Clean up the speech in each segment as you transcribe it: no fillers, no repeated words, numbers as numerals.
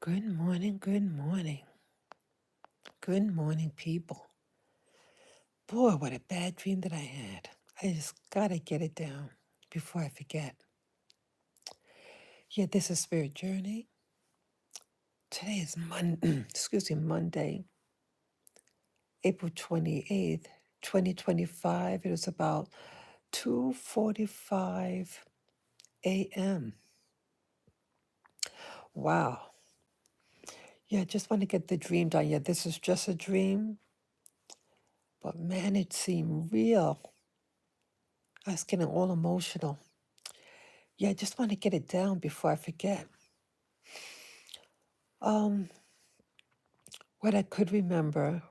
Good morning, good morning. Good morning, people. Boy, what a bad dream that I had. I just gotta get it down before I forget. Yeah, this is Spirit Journey. Today is Monday, April 28th, 2025. It is about 2:45 a.m. Wow. Yeah, I just want to get the dream done. Yeah, this is just a dream, but man, it seemed real. I was getting all emotional. Yeah, I just want to get it down before I forget. Um, what I could remember,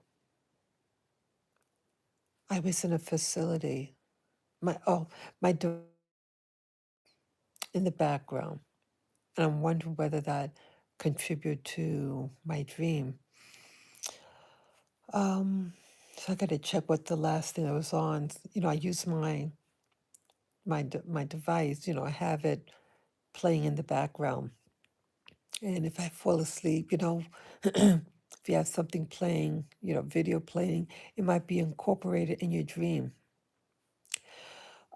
I was in a facility. My door in the background, and I'm wondering whether that contributed to my dream. So I got to check what the last thing I was on. I use my device. I have it playing in the background, and if I fall asleep, if you have something playing, video playing, it might be incorporated in your dream.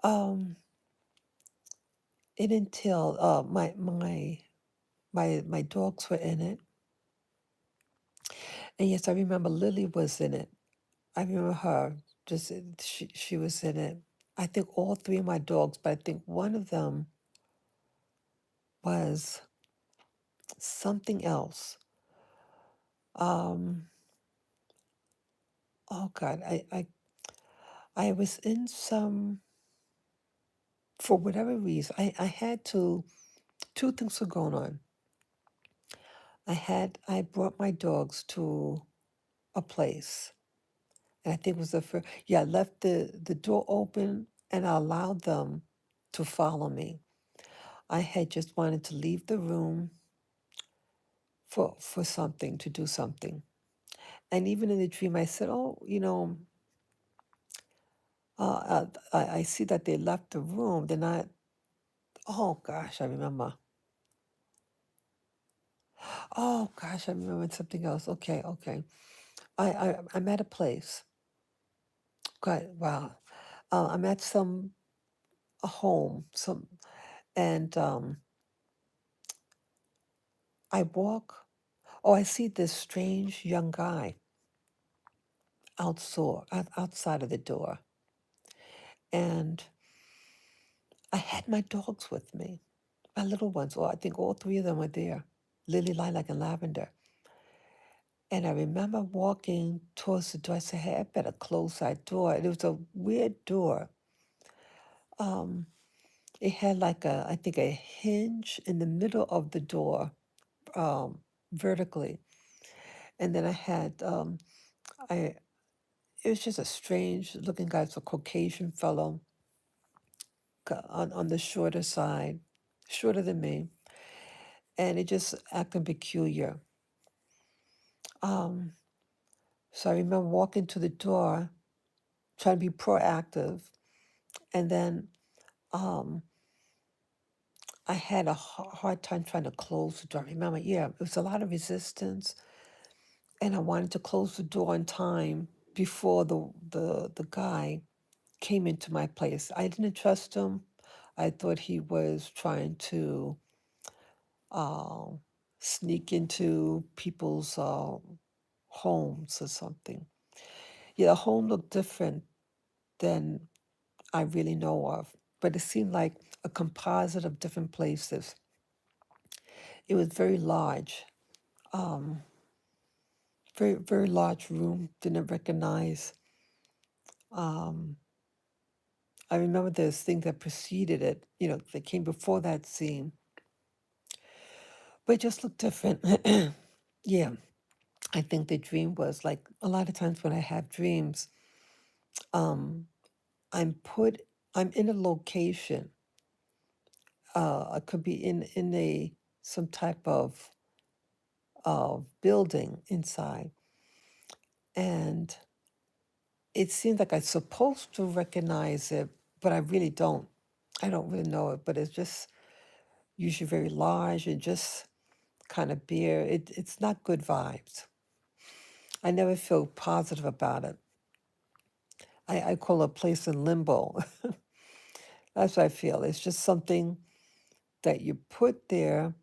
Um, it entailed my dogs were in it, and yes, I remember Lily was in it. I remember her. Just she was in it. I think all three of my dogs, but I think one of them was something else. Um, oh God, I was in some for whatever reason. I had to. Two things were going on. I brought my dogs to a place. And I think it was the first, yeah, I left the door open and I allowed them to follow me. I had just wanted to leave the room for something, to do something. And even in the dream, I said, oh, I see that they left the room. They're not, oh gosh, I remember. Oh gosh, I remember something else. Okay. I'm at a place. God, wow. I'm at a home, and I walk. Oh, I see this strange young guy outside of the door. And I had my dogs with me, my little ones. Well, I think all three of them were there, Lily, Lilac, and Lavender. And I remember walking towards the door. I said, hey, I better close that door. And it was a weird door. Um, it had I think a hinge in the middle of the door, vertically. And then I it was just a strange looking guy. It's a Caucasian fellow on the shorter side, shorter than me, and it just acting peculiar. Um, so I remember walking to the door, trying to be proactive, and then um, I had a hard time trying to close the door. I remember, yeah, it was a lot of resistance, and I wanted to close the door in time before the guy came into my place. I didn't trust him. I thought he was trying to uh, sneak into people's homes or something. Yeah, the home looked different than I really know of, but it seemed like a composite of different places. It was very large, um, very large room. Didn't recognize. Um, I remember there's things that preceded it, that came before that scene, but it just looked different. Yeah, I think the dream was like a lot of times when I have dreams, um, I'm put, I'm in a location. I could be in some type of building inside, and it seems like I'm supposed to recognize it, but I really don't. I don't really know it, but it's just usually very large and just kind of beer. It's not good vibes. I never feel positive about it. I call a place in limbo. That's what I feel. It's just something that you put there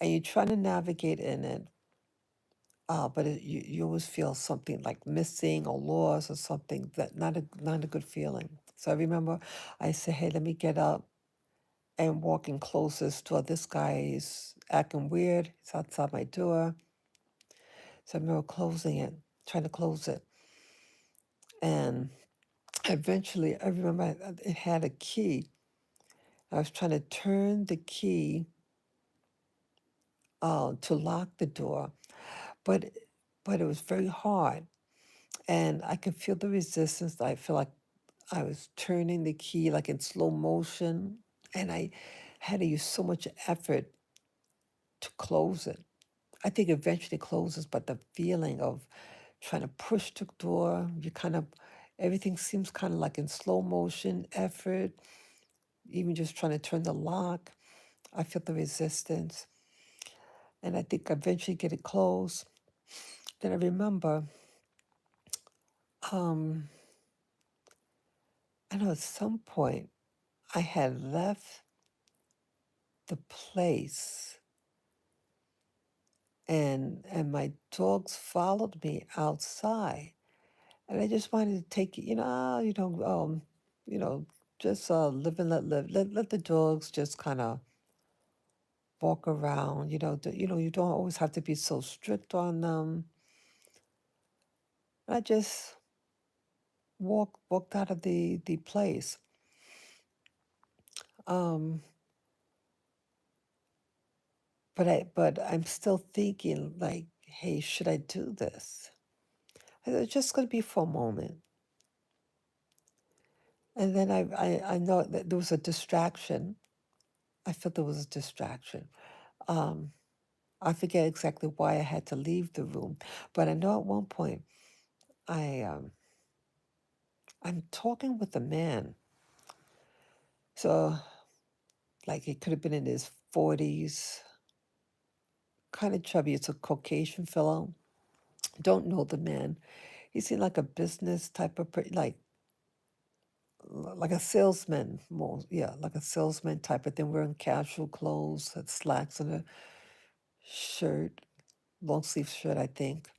and you're trying to navigate in it, but you always feel something like missing or lost or something that not a good feeling. So I remember I said, "Hey, let me get up and walking closest to this guy is acting weird. He's outside my door." So I remember closing it, trying to close it, and eventually I remember it had a key. I was trying to turn the key to lock the door, but it was very hard, and I could feel the resistance. I feel like I was turning the key like in slow motion, and I had to use so much effort to close it. I think eventually it closes, but the feeling of trying to push the door, everything seems kind of like in slow motion effort, even just trying to turn the lock. I feel the resistance, and I think I eventually get it closed. Then I remember, um, I know at some point I had left the place, and my dogs followed me outside, and I just wanted to take it, you know, just live and let live. Let the dogs just kind of walk around. You don't always have to be so strict on them. I just walked out of the place. Um, but I'm still thinking like, hey, should I do this? It's just going to be for a moment. And then I know that there was a distraction. I felt there was a distraction. Um, I forget exactly why I had to leave the room, but I know at one point I'm talking with a man. So like he could have been in his 40s, kind of chubby. It's a Caucasian fellow. Don't know the man. He seemed like a business type of like a salesman, more, yeah, like a salesman type of thing, wearing casual clothes, had slacks and a shirt, long sleeve shirt, I think.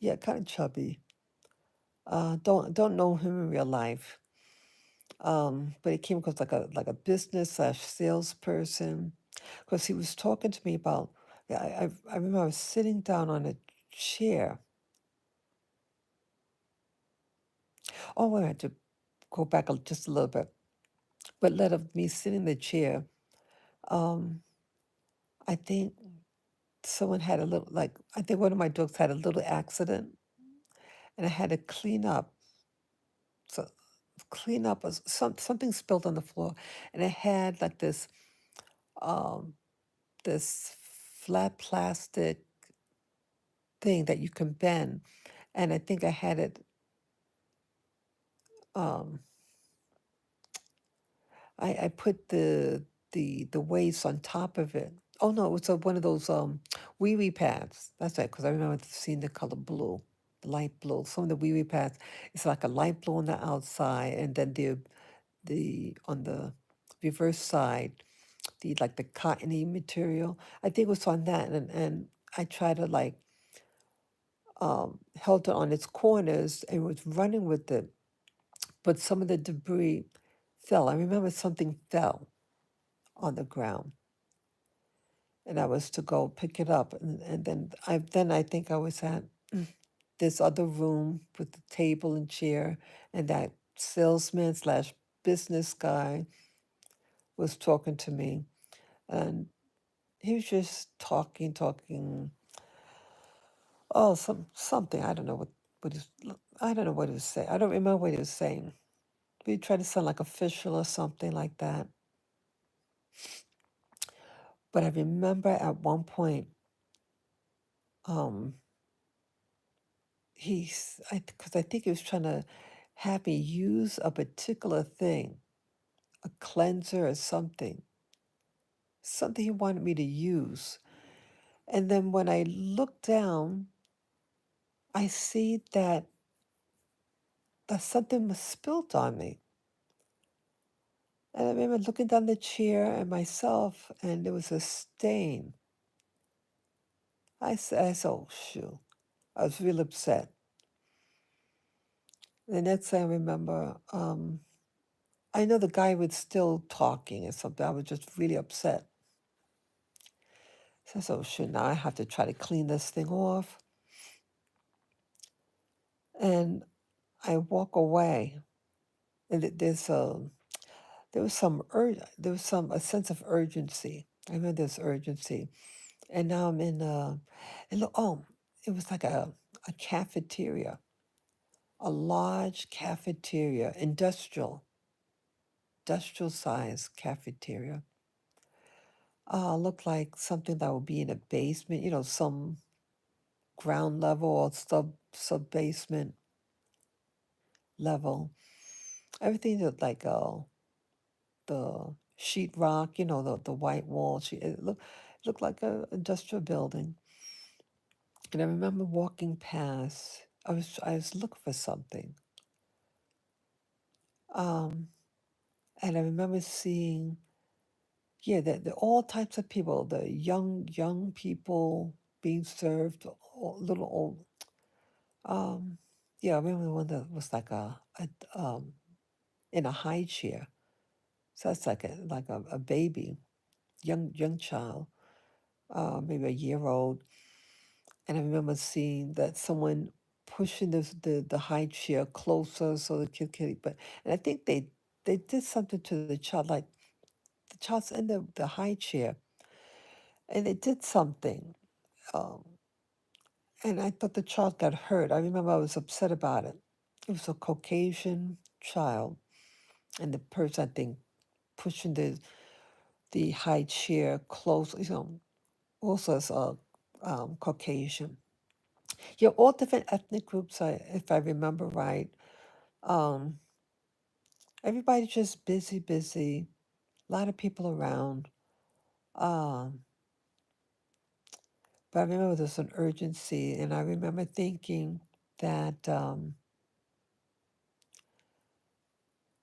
Yeah, kind of chubby. Don't know him in real life. But he came across like a business slash salesperson, because he was talking to me about. Yeah, I remember I was sitting down on a chair. Oh, I had to go back just a little bit, but let of me sitting in the chair. Um, I think someone had a little like I think one of my dogs had a little accident, and I had to clean up. So clean up something spilled on the floor, and it had like um this flat plastic thing that you can bend, and I think I had it. Um, I put the weights on top of it. Oh no, it was one of those wee wee pads. That's right, because I remember seeing the color blue, light blue. Some of the wee wee pads, it's like a light blue on the outside, and then the on the reverse side, the like the cottony material. I think it was on that, and I tried to like held it on its corners and was running with it, but some of the debris fell. I remember something fell on the ground, and I was to go pick it up, and then I think I was at this other room with the table and chair, and that salesman slash business guy was talking to me, and he was just talking. Oh, something I don't know what he's I don't know what he was saying. I don't remember what he was saying. He tried to sound like official or something like that. But I remember at one point, um, because I think he was trying to have me use a particular thing, a cleanser or something, something he wanted me to use. And then when I look down, I see that something was spilled on me. And I remember looking down the chair at myself, and there was a stain. I said, oh, shoot. I was real upset. The next thing I remember, I know the guy was still talking or something. I was just really upset. So I said, oh, shoot, now I have to try to clean this thing off. And I walk away, and there was a sense of urgency. I remember this urgency. And now I'm in and look, oh, it was like a cafeteria, a large cafeteria, industrial size cafeteria. Looked like something that would be in a basement, some ground level or sub basement level. Everything looked like the sheetrock, the white wall. It looked like a industrial building. And I remember walking past. I was looking for something. Um, and I remember seeing, yeah, the all types of people, the young people being served, little old. Um, yeah, I remember one that was like in a high chair. So that's like a baby, young child, maybe a year old. And I remember seeing that someone pushing the high chair closer so the kid could. And I think they did something to the child, like the child's in the high chair, and they did something. Um, and I thought the child got hurt. I remember I was upset about it. It was a Caucasian child, and the person, I think, pushing the high chair close, also as a Caucasian. Yeah, all different ethnic groups, if I remember right. Um, Everybody's just busy, busy. A lot of people around. Um, but I remember there's an urgency, and I remember thinking that,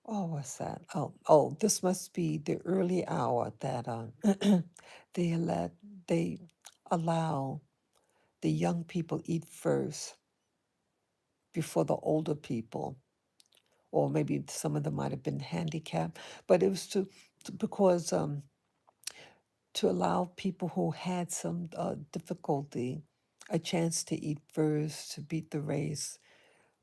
what's that? Oh, this must be the early hour that they let they allow the young people eat first before the older people, or maybe some of them might have been handicapped, but it was because to allow people who had some difficulty a chance to eat first, to beat the race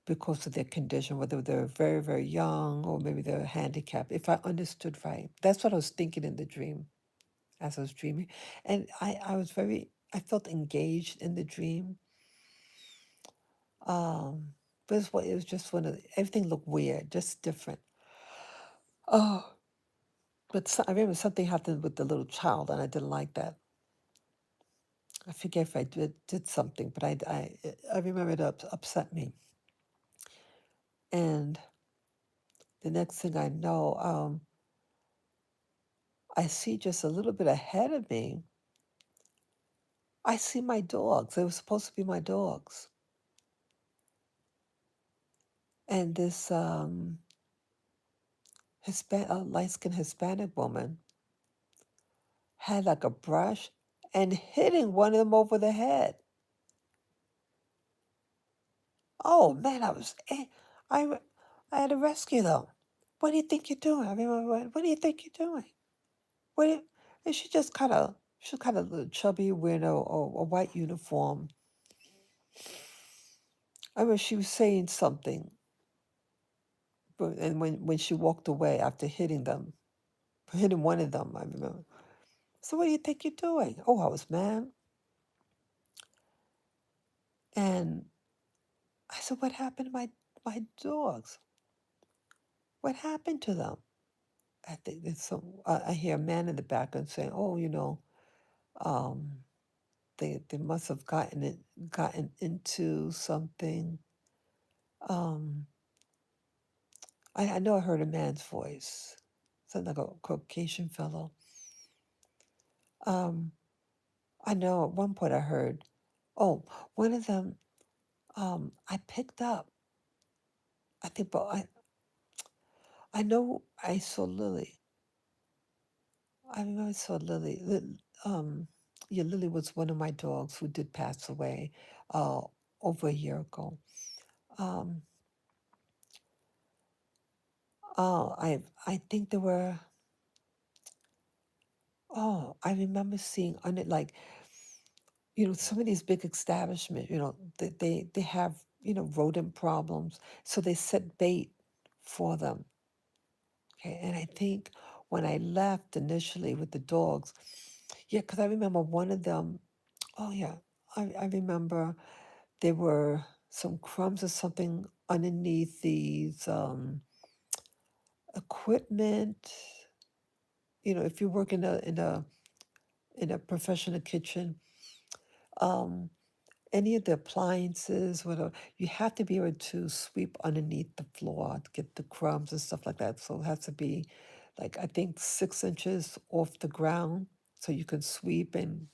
because of their condition, whether they're very, very young or maybe they're handicapped. If I understood right, that's what I was thinking in the dream as I was dreaming. And I felt engaged in the dream. Um, but it was just everything looked weird, just different. Oh, but I remember something happened with the little child, and I didn't like that. I forget if I did something, but I remember it upset me. And the next thing I know, I see just a little bit ahead of me. I see my dogs. They were supposed to be my dogs. And this light-skinned Hispanic woman had like a brush and hitting one of them over the head. Oh man, I, re- I had to rescue them. What do you think you're doing? I mean, what do you think you're doing? What? And she was kind of little chubby, wearing a white uniform. I remember she was saying something, and when she walked away after hitting one of them, I remember. So what do you think you're doing? Oh, I was mad. And I said, what happened to my dogs? What happened to them? I think there's I hear a man in the background saying, oh, um, they must have gotten into something. Um, I know I heard a man's voice, something like a Caucasian fellow. Um, I know at one point I heard, oh, one of them, I picked up, I think, but I know I saw Lily. I remember I saw Lily. Yeah, Lily was one of my dogs who did pass away uh, over a year ago. Um, I think there were. Oh, I remember seeing on it like some of these big establishments. They have rodent problems, so they set bait for them. Okay, and I think when I left initially with the dogs, yeah, because I remember one of them. Oh yeah, I remember there were some crumbs or something underneath these equipment. If you work in a professional kitchen, um, any of the appliances, whatever, you have to be able to sweep underneath the floor to get the crumbs and stuff like that. So it has to be like I think 6 inches off the ground so you can sweep and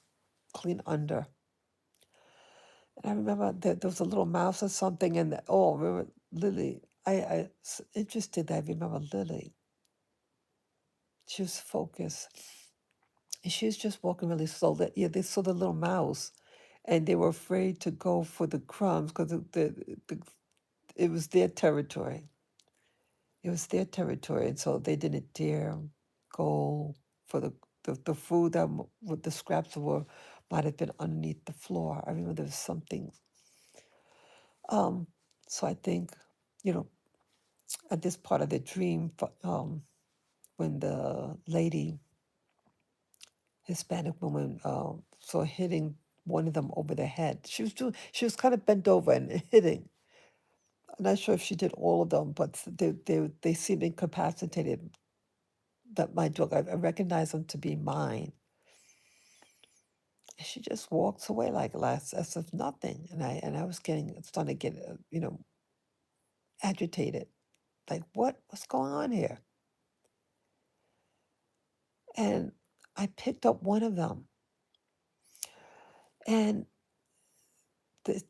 clean under. And I remember that there was a little mouse or something, and oh, I remember Lily. It's interesting that I remember Lily. She was focused, and she was just walking really slow. That yeah, they saw the little mouse, and they were afraid to go for the crumbs because it was their territory. It was their territory, and so they didn't dare go for the food that with the scraps were might have been underneath the floor. I remember there was something. Um, so I think, you know, at this part of the dream, when the lady, Hispanic woman, saw hitting one of them over the head, she was kind of bent over and hitting. I'm not sure if she did all of them, but they seemed incapacitated. That my dog, I recognize them to be mine. And she just walks away like last as if nothing, and I was starting to get agitated, like what's going on here? And I picked up one of them, and the,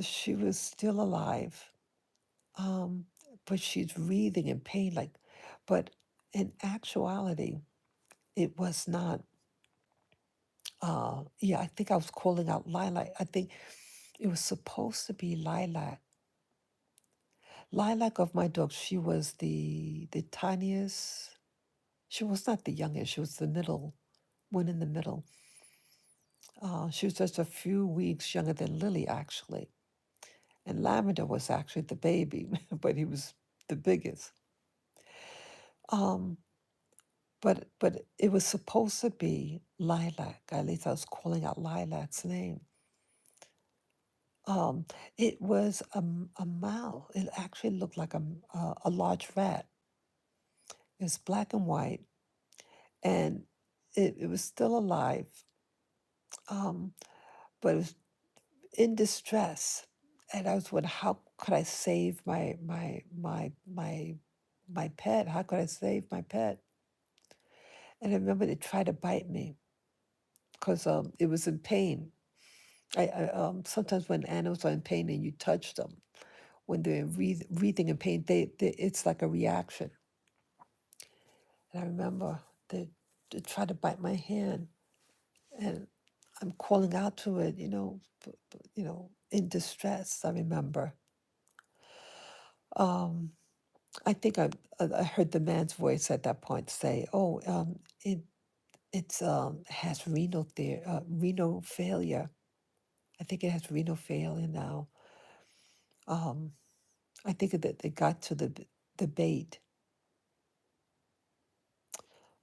she was still alive, um, but she's wreathing in pain, like, but in actuality, it was not. Yeah, I think I was calling out Lilac. I think it was supposed to be Lilac. Lilac of my dog, she was the tiniest. She was not the youngest. She was the middle, one in the middle. She was just a few weeks younger than Lily, actually. And Lavender was actually the baby, but he was the biggest. Um, but it was supposed to be Lilac. At least I was calling out Lilac's name. Um, it was a mouse. It actually looked like a large rat. It was black and white, and it was still alive, um, but it was in distress. And I was wondering, how could I save my pet? How could I save my pet? And I remember they tried to bite me because it was in pain. Sometimes when animals are in pain and you touch them, when they're wreathing in pain, it's like a reaction. And I remember they tried to bite my hand, and I'm calling out to it, in distress. I remember. Um, I think I heard the man's voice at that point say, "Oh, it's has renal failure. I think it has renal failure now." Um, I think that it got to the bait.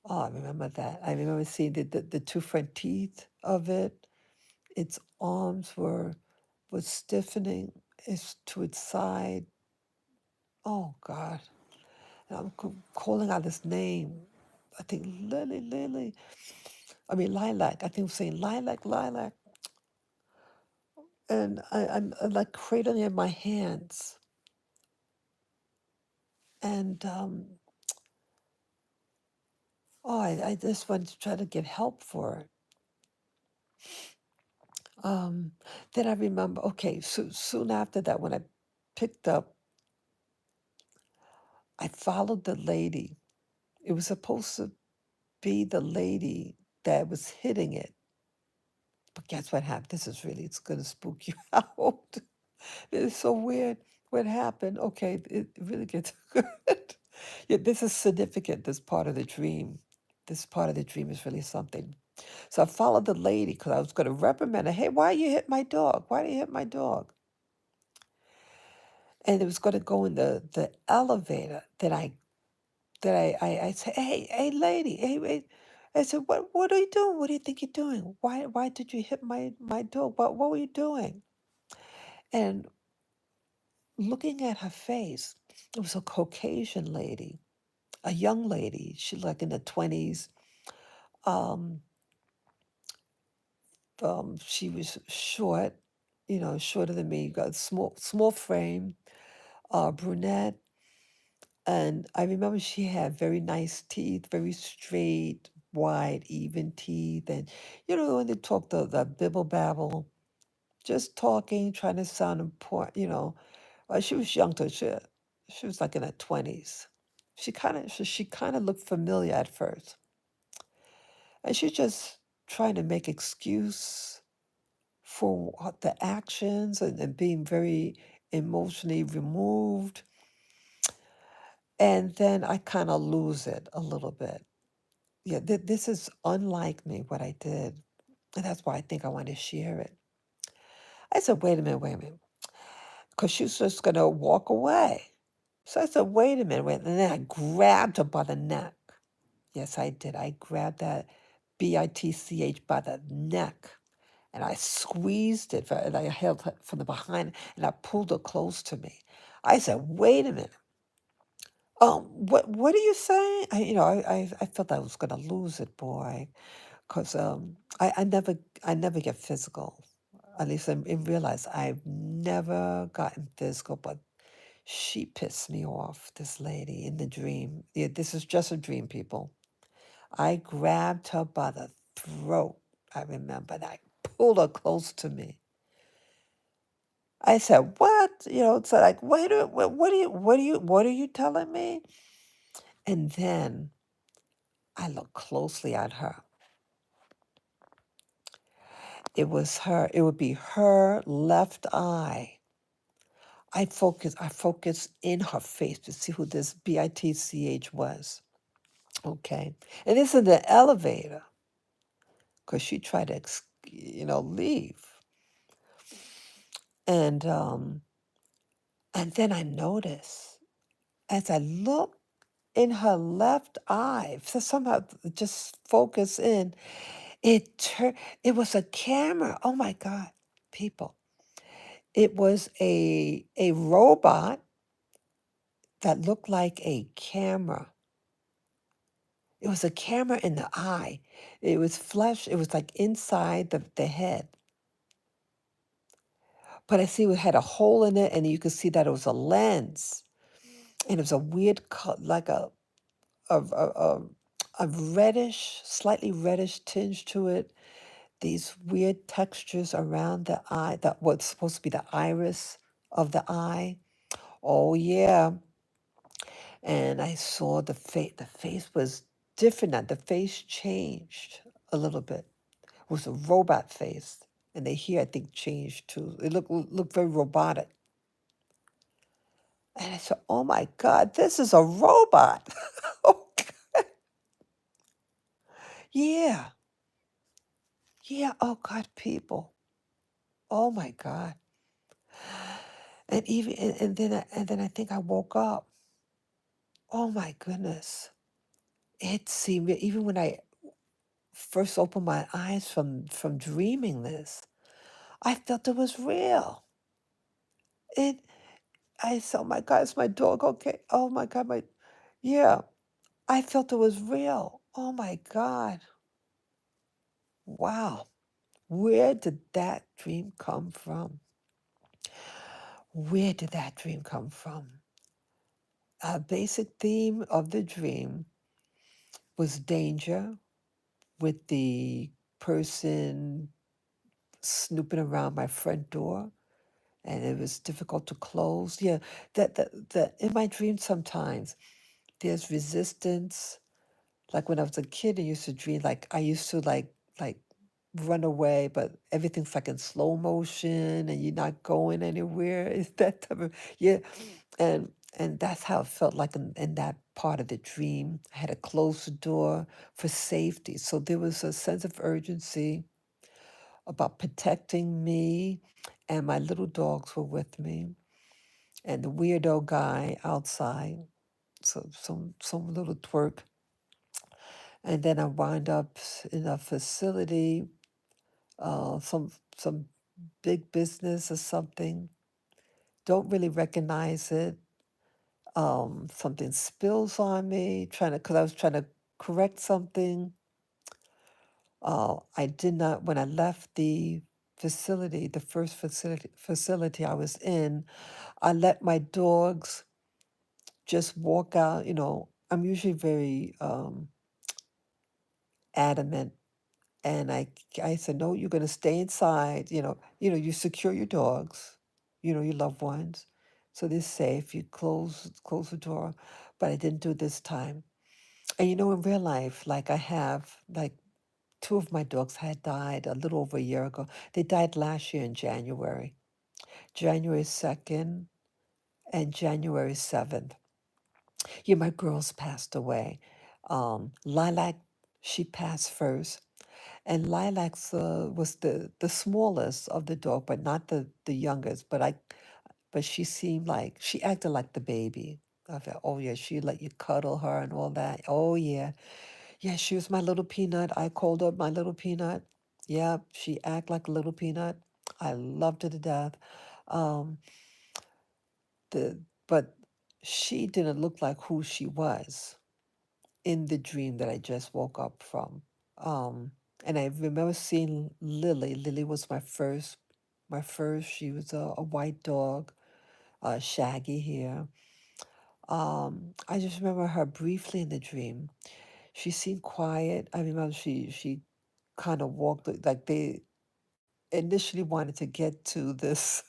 Oh, I remember that. I remember seeing the two front teeth of it. Its arms was stiffening. It's to its side. Oh God! And I'm calling out his name. I think Lily, Lily. I mean Lilac. I think I'm saying Lilac, Lilac. And I'm like cradling it in my hands. And Oh, I just wanted to try to get help for it. Um, then I remember, okay, so soon after that, when I picked up, I followed the lady. It was supposed to be the lady that was hitting it. But guess what happened? It's going to spook you out. It's so weird what happened. Okay, it really gets good. Yeah, this is significant, this part of the dream. This part of the dream is really something. So I followed the lady because I was going to reprimand her. Hey, why you hit my dog? Why do you hit my dog? And it was going to go in the elevator. I said, hey, lady, hey, wait. I said, what are you doing? What do you think you're doing? Why did you hit my dog? What were you doing? And looking at her face, it was a Caucasian lady, a young lady. She like in the 20s. Um, she was short, shorter than me. Got small frame, brunette, and I remember she had very nice teeth, very straight, wide, even teeth, and when they talk the bibble babble, just talking, trying to sound important. She was young, so she was like in her 20s. She kind of looked familiar at first, and she just trying to make excuse for the actions and being very emotionally removed. And then I kind of lose it a little bit. Yeah, this is unlike me, what I did. And that's why I think I want to share it. I said, wait a minute. Because she was just going to walk away. So I said, wait a minute, wait. And then I grabbed her by the neck. Yes, I did. I grabbed that BITCH by the neck. And I squeezed it, and I held her from the behind, and I pulled her close to me. I said, "Wait a minute. What are you saying?" I felt I was gonna lose it, boy, because I never get physical. At least in real life, I've never gotten physical, but she pissed me off. This lady in the dream. Yeah, this is just a dream, people. I grabbed her by the throat. I remember, and I pulled her close to me. I said, "What?" It's like, "Wait a what are you telling me?" And then I looked closely at her. It would be her left eye. I focused in her face to see who this BITCH was. Okay. And it's in the elevator because she tried to, leave. And then I noticed as I looked in her left eye, so somehow just focus in, it was a camera. Oh my God, people. It was a robot that looked like a camera. It was a camera in the eye. It was flesh. It was like inside the head. But I see it had a hole in it, and you could see that it was a lens. And it was a weird, like a, a reddish, slightly reddish tinge to it. These weird textures around the eye, that what's supposed to be the iris of the eye. Oh yeah. And I saw the face. The face was different now. The face changed a little bit. It was a robot face. And the hair, I think, changed too. It looked very robotic. And I said, oh my God, this is a robot. Oh, yeah. Yeah. Oh God, people. Oh my God. And then I think I woke up. Oh my goodness. It seemed, even when I first opened my eyes from dreaming this, I felt it was real. It I said, "Oh my God, is my dog okay? Oh my God, my yeah." I felt it was real. Oh my God. Wow. Where did that dream come from? Where did that dream come from? A basic theme of the dream was danger with the person snooping around my front door, and it was difficult to close. Yeah, that in my dreams sometimes there's resistance. Like when I was a kid, I used to dream like I used to like run away, but everything's like in slow motion and you're not going anywhere. It's that type of yeah, and that's how it felt like in that part of the dream. I had to close the door for safety, so there was a sense of urgency about protecting me, and my little dogs were with me, and the weirdo guy outside, so some little twerk. And then I wind up in a facility, some big business or something. Don't really recognize it. Something spills on me, trying to because I was trying to correct something. I did not when I left the facility, the first facility I was in. I let my dogs just walk out. I'm usually very adamant. And I said, no, you're going to stay inside. You secure your dogs, your loved ones, so they're safe. You close the door, but I didn't do this time. And in real life, like I have, like two of my dogs had died a little over a year ago. They died last year in January 2nd and January 7th. Yeah, my girls passed away. Lilac, she passed first. And Lilacs was the smallest of the dog, but not the youngest. But she seemed like she acted like the baby. I thought, oh yeah, she let you cuddle her and all that. Oh yeah, yeah, she was my little peanut. I called her my little peanut. Yeah, she act like a little peanut. I loved her to death. Um, the but she didn't look like who she was in the dream that I just woke up from. And I remember seeing Lily. Lily was my first. She was a white dog, shaggy hair. I just remember her briefly in the dream. She seemed quiet. I remember she kind of walked like they initially wanted to get to this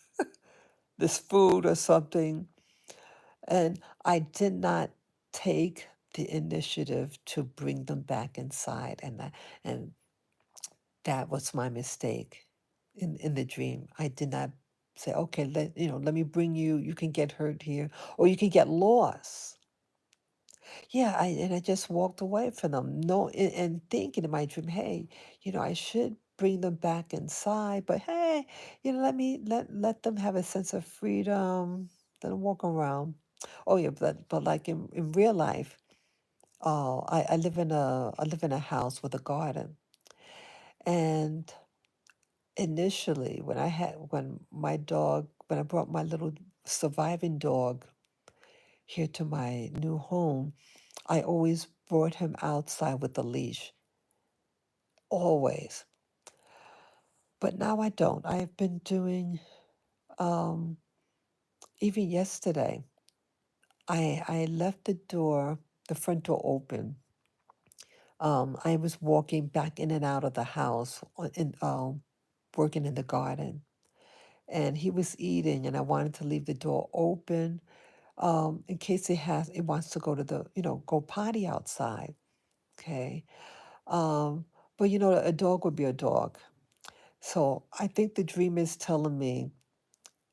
this food or something, and I did not take the initiative to bring them back inside, and that was my mistake in the dream. I did not say, okay, let me bring you. You can get hurt here, or you can get lost. Yeah, I just walked away from them. No, and thinking in my dream, hey, I should bring them back inside, but hey, let them have a sense of freedom. Let them walk around. Oh yeah, but like in real life, I live in a house with a garden, and initially when I brought my little surviving dog here to my new home, I always brought him outside with a leash, always. But now I don't. I've been doing, um, even yesterday, I left the front door open. I was walking back in and out of the house, working in the garden, and he was eating, and I wanted to leave the door open, in case it wants to go to go potty outside. Okay. Um, but a dog would be a dog. So I think the dream is telling me,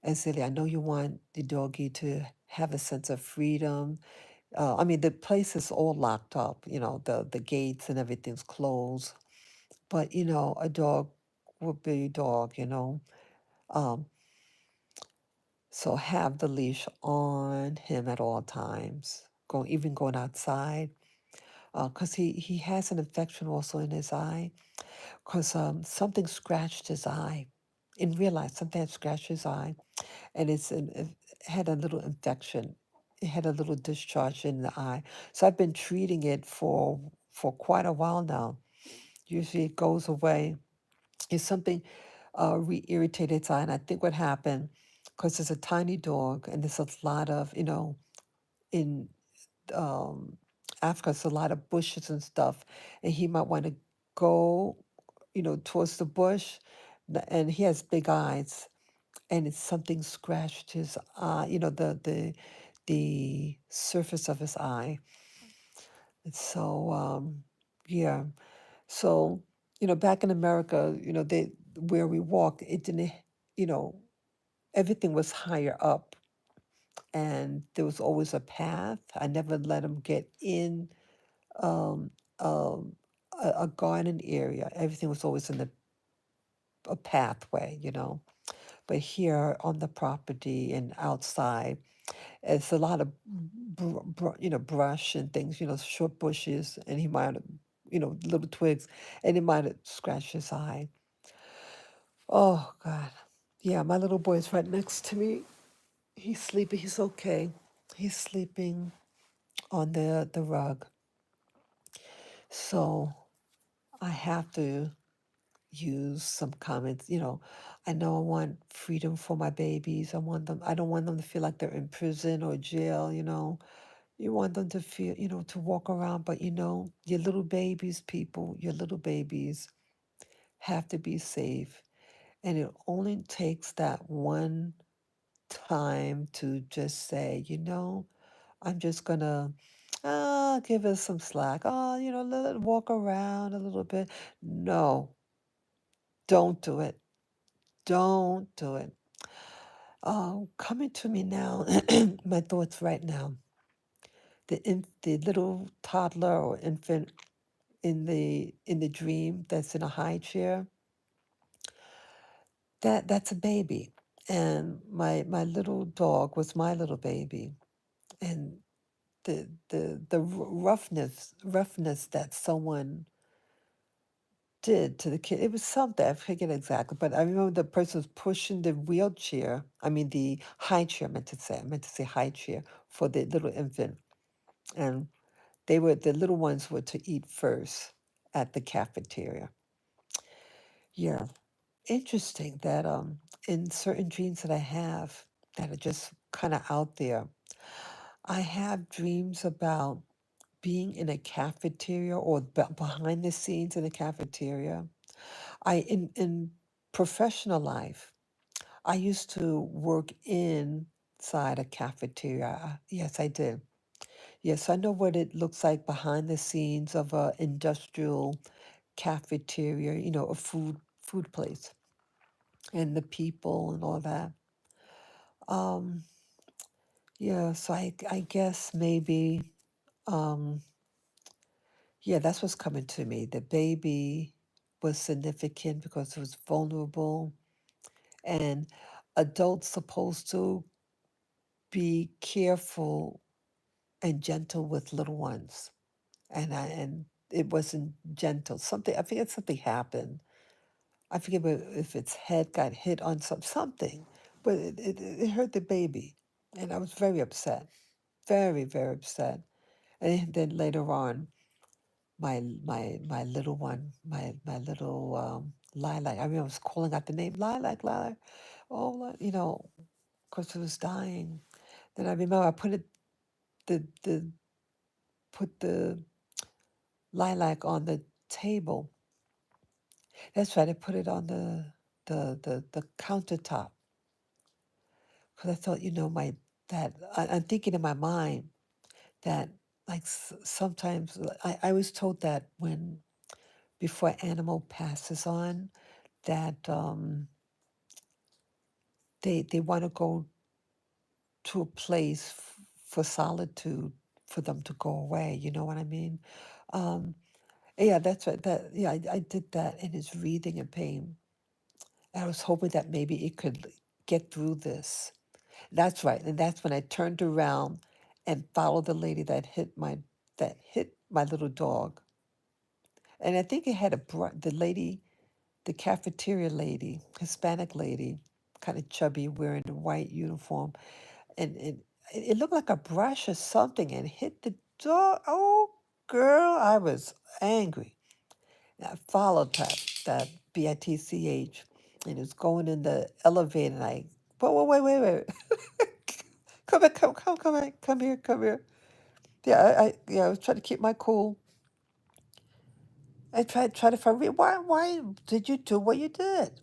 and Celia, I know you want the doggy to have a sense of freedom. I mean, the place is all locked up, the gates and everything's closed. But, a dog would be a dog. Um, so have the leash on him at all times, even going outside, because he has an infection also in his eye, because something scratched his eye. In real life, something had scratched his eye, and it had a little infection. It had a little discharge in the eye. So I've been treating it for quite a while now. Usually it goes away. If something re-irritated its eye, and I think what happened, because it's a tiny dog and there's a lot of, in um, Africa, it's a lot of bushes and stuff, and he might want to go, towards the bush, and he has big eyes, and it's something scratched his eye, the surface of his eye. And so, yeah. So, back in America, they where we walked, it didn't, you know, everything was higher up, and there was always a path. I never let him get in um, um, a garden area. Everything was always in a pathway. But here on the property and outside, it's a lot of brush and things, short bushes, and he might have, little twigs, and he might have scratched his eye. Oh God. Yeah, my little boy is right next to me. He's sleeping. He's okay. He's sleeping on the rug. So I have to use some comments. I know I want freedom for my babies. I don't want them to feel like they're in prison or jail. You want them to feel, to walk around, but your little babies, people, your little babies have to be safe. And it only takes that one time to just say, I'm just gonna give us some slack. Let it walk around a little bit. No, don't do it. Don't do it. Coming to me now, my thoughts right now. The little toddler or infant in the dream that's in a high chair, that's a baby. And my little dog was my little baby. And the roughness that someone did to the kid, it was something, I forget exactly, but I remember the person was pushing the wheelchair, I mean the high chair, I meant to say high chair for the little infant. And the little ones were to eat first at the cafeteria. Yeah, interesting that in certain dreams that I have that are just kind of out there, I have dreams about being in a cafeteria or behind the scenes in a cafeteria. In professional life, I used to work inside a cafeteria. Yes, I did. Yes, I know what it looks like behind the scenes of a industrial cafeteria, a food place, and the people and all that. Um, yeah, so I guess maybe, um, yeah, that's what's coming to me. The baby was significant because it was vulnerable, and adults supposed to be careful and gentle with little ones. And it wasn't gentle. I forget something happened. I forget if its head got hit on something, but it hurt the baby, and I was very upset, very very upset. And then later on, my little one, my little lilac. I mean, I was calling out the name lilac, lilac. Oh, because it was dying. Then I remember I the put the lilac on the table. That's right. I put it on the countertop because I thought, I'm thinking in my mind that like sometimes I was told that when before animal passes on, that they want to go to a place for solitude for them to go away. You know what I mean? Um, yeah, that's right. I did that, and it's breathing in pain. I was hoping that maybe it could get through this. That's right, and that's when I turned around and followed the lady that hit my little dog. And I think it had the lady, the cafeteria lady, Hispanic lady, kind of chubby, wearing a white uniform, and it looked like a brush or something, and hit the dog. Oh, girl, I was angry. And I followed that bitch, and it was going in the elevator, and wait, wait, wait, wait, wait. Come back, come here, come here. Yeah, I was trying to keep my cool. I tried to find why did you do what you did?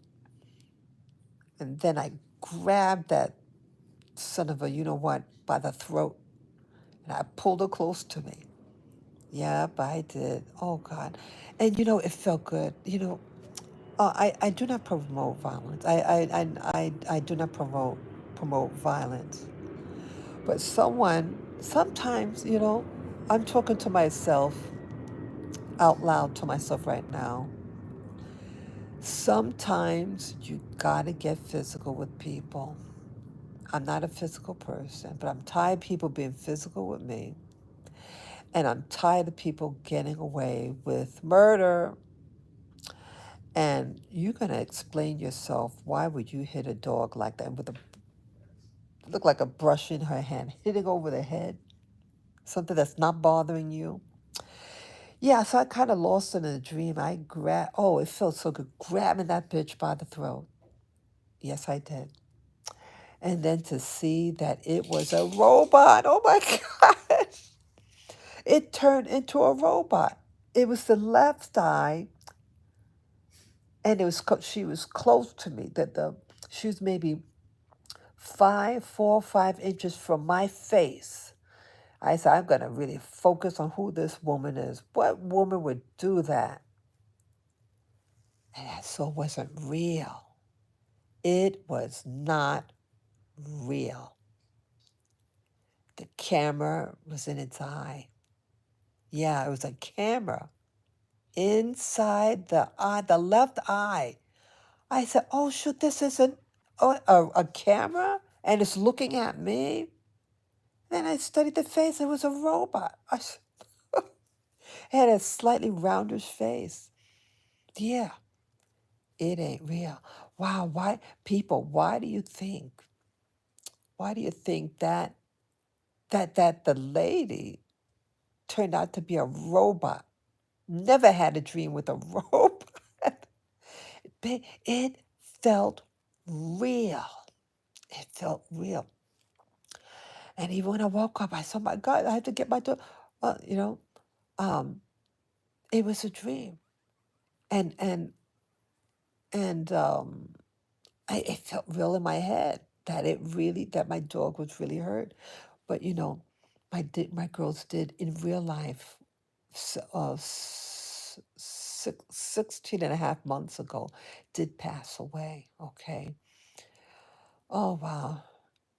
And then I grabbed that son of a you know what by the throat and I pulled her close to me. Yep, I did. Oh God. And it felt good. I do not promote violence. I do not promote violence. But sometimes, I'm talking to myself out loud to myself right now. Sometimes you gotta get physical with people. I'm not a physical person, but I'm tired of people being physical with me. And I'm tired of people getting away with murder. And you're gonna explain yourself. Why would you hit a dog like that with a look like a brush in her hand, hitting over the head? Something that's not bothering you. Yeah, so I kind of lost it in a dream. Oh, it felt so good, grabbing that bitch by the throat. Yes, I did. And then to see that it was a robot. Oh my God. It turned into a robot. It was the left eye, and she was close to me. She was maybe 4 or 5 inches from my face. I said, I'm gonna really focus on who this woman is. What woman would do that? And that so wasn't real. It was not real. The camera was in its eye. Yeah, it was a camera inside the eye, the left eye. I said, oh, shoot, this isn't a camera and it's looking at me. Then I studied the face. It was a robot. It had a slightly roundish face. Yeah, it ain't real. Wow, why do you think? Why do you think that the lady turned out to be a robot? Never had a dream with a robot. It felt real. It felt real. And even when I woke up, I said, my God, I had to get my door. Well, it was a dream. And and and it felt real in my head that my dog was really hurt. But my girls did in real life 16 and a half months ago did pass away. Okay. Oh wow.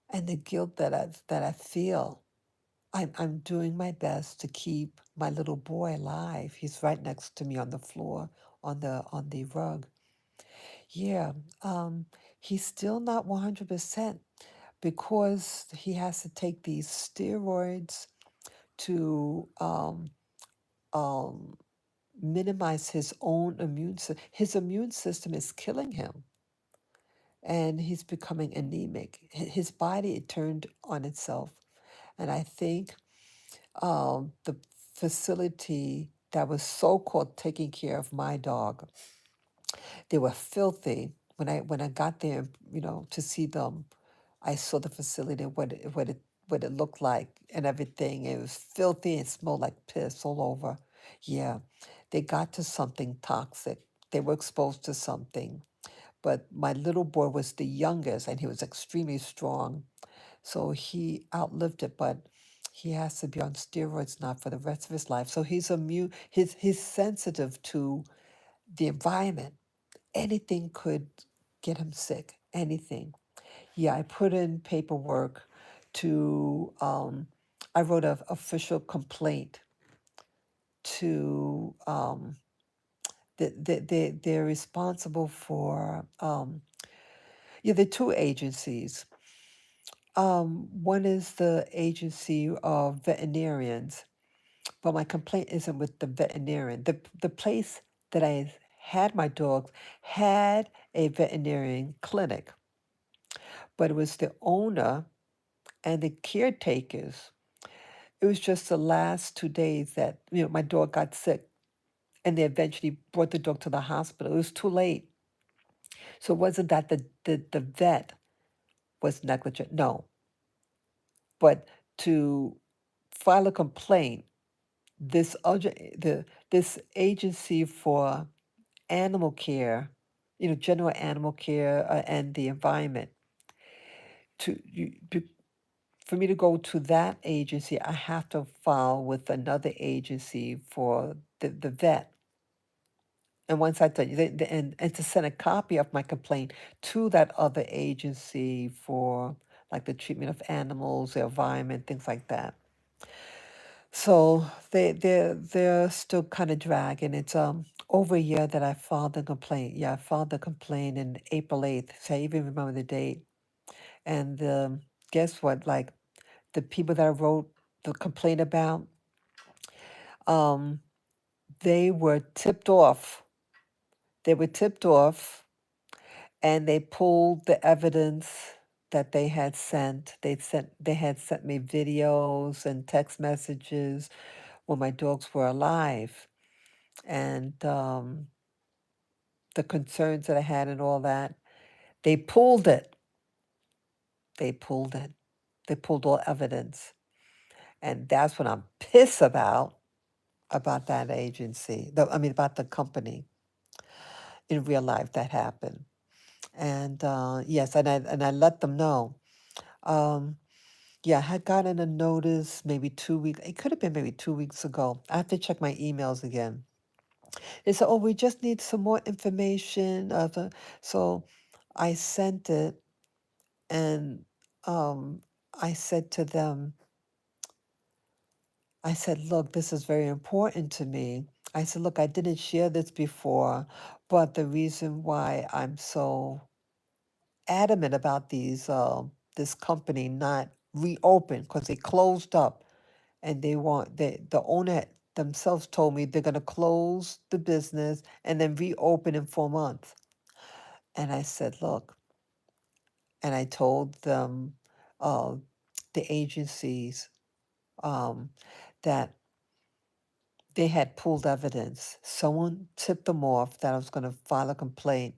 And the guilt that I feel. I'm doing my best to keep my little boy alive. He's right next to me on the floor, on the rug. Yeah, he's still not 100% because he has to take these steroids to um, minimize his own immune system. His immune system is killing him, and he's becoming anemic. His body it turned on itself, and I think the facility that was so-called taking care of my dog, they were filthy. When I got there, to see them, I saw the facility, what it looked like and everything. It was filthy. It smelled like piss all over. Yeah, they got to something toxic. They were exposed to something. But my little boy was the youngest, and he was extremely strong. So he outlived it, but he has to be on steroids now for the rest of his life. So he's immune. He's sensitive to the environment. Anything could get him sick. Anything. Yeah, I put in paperwork to. I wrote an official complaint to. They're responsible for. Yeah, the two agencies. One is the agency of veterinarians, but my complaint isn't with the veterinarian. The place that I had my dogs had a veterinarian clinic, but it was the owner and the caretakers. It was just the last 2 days that my dog got sick, and they eventually brought the dog to the hospital. It was too late, so it wasn't that the vet was negligent. No, but to file a complaint. This agency for animal care, general animal care and the environment. For me to go to that agency, I have to file with another agency for the vet. And once I tell you, and to send a copy of my complaint to that other agency for like the treatment of animals, the environment, things like that. So they're still kind of dragging. It's over a year that I filed the complaint. Yeah, I filed the complaint in April 8th. So I even remember the date. And guess what? Like the people that I wrote the complaint about, um, they were tipped off. They were tipped off, and they pulled the evidence that they had sent. They had sent me videos and text messages when my dogs were alive, and the concerns that I had and all that. They pulled it. They pulled it. They pulled all evidence, and that's what I'm pissed about that agency. About the company. In real life, that happened, and yes, and I let them know. Um, Yeah, I had gotten a notice maybe 2 weeks. It could have been maybe 2 weeks ago. I have to check my emails again. They said, "Oh, we just need some more information." So I sent it, and I said to them, I said, "Look, this is very important to me." I said, "Look, I didn't share this before, but the reason why I'm so adamant about this company not reopen because they closed up." And the owner themselves told me they're going to close the business and then reopen in 4 months. And I said, look, and I told them, uh, the agencies, um, that they had pulled evidence. Someone tipped them off that I was going to file a complaint,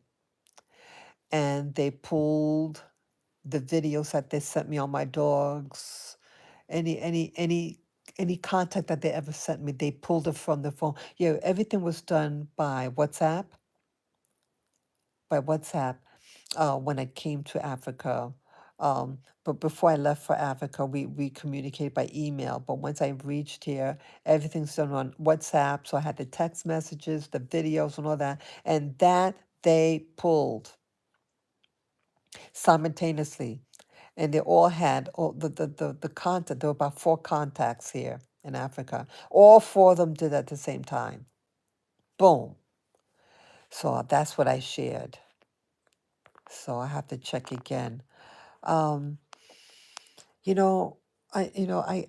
and they pulled the videos that they sent me on my dogs, any contact that they ever sent me, they pulled it from the phone. Yeah, everything was done by WhatsApp. By WhatsApp, when I came to Africa. But before I left for Africa, we communicated by email. But once I reached here, everything's done on WhatsApp. So I had the text messages, the videos, and all that, and that they pulled simultaneously. And they all had all the contact. There were about 4 contacts here in Africa. All 4 of them did at the same time. Boom. So that's what I shared. So I have to check again. Um, you know, I you know I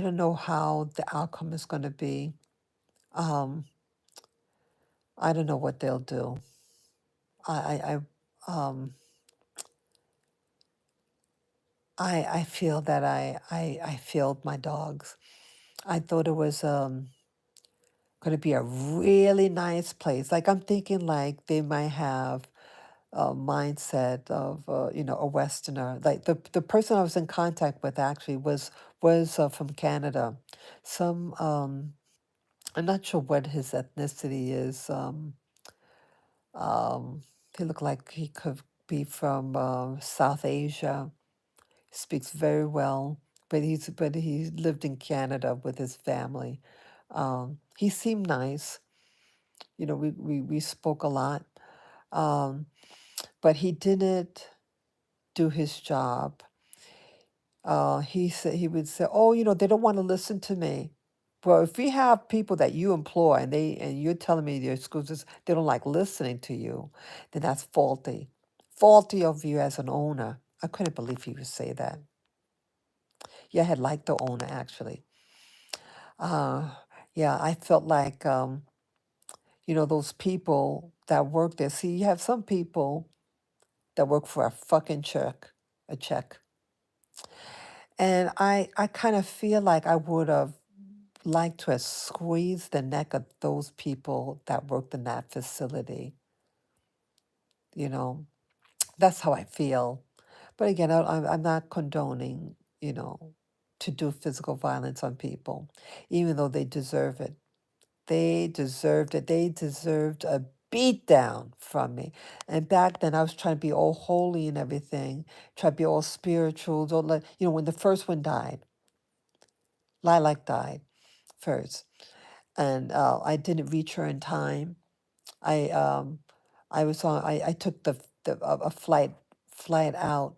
don't know how the outcome is going to be. Um, I don't know what they'll do. I I feel that I failed my dogs. I thought it was going to be a really nice place. Like I'm thinking, like they might have a mindset of a Westerner. Like the person I was in contact with actually was from Canada. Some I'm not sure what his ethnicity is. Um, he looked like he could be from South Asia. Speaks very well, but he lived in Canada with his family. He seemed nice. We spoke a lot, um, but he didn't do his job. He would say, "Oh, they don't want to listen to me." Well, if we have people that you employ and you're telling me your schools they don't like listening to you, then that's faulty. Faulty of you as an owner. I couldn't believe he would say that. Yeah, I had liked the owner actually. Uh, yeah, I felt like those people that work there. See, you have some people that work for a fucking check. And I kind of feel like I would have liked to have squeezed the neck of those people that worked in that facility. You know, that's how I feel. But again, I'm not condoning, to do physical violence on people, even though they deserve it. They deserved it. They deserved a beat down from me. And back then, I was trying to be all holy and everything, try to be all spiritual. Don't let, when the first one died, Lilac died first, and I didn't reach her in time. I I was on. I took a flight out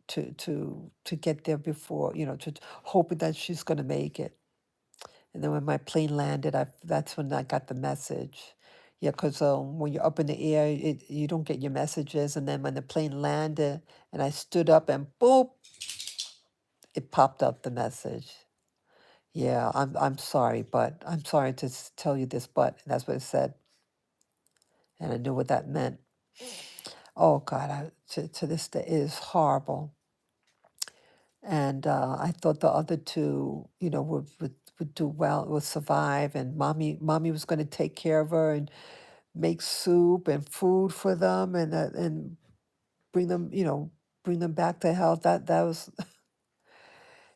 to get there before, to hoping that she's going to make it. And then when my plane landed, that's when I got the message. Yeah, because when you're up in the air, you don't get your messages. And then when the plane landed and I stood up and boop, it popped up the message. Yeah, I'm sorry, but I'm sorry to tell you this, but that's what it said. And I knew what that meant. Oh God, to this day, it is horrible. And I thought the other two, would do well, would survive, and mommy was going to take care of her and make soup and food for them, and bring them, bring them back to health. That was,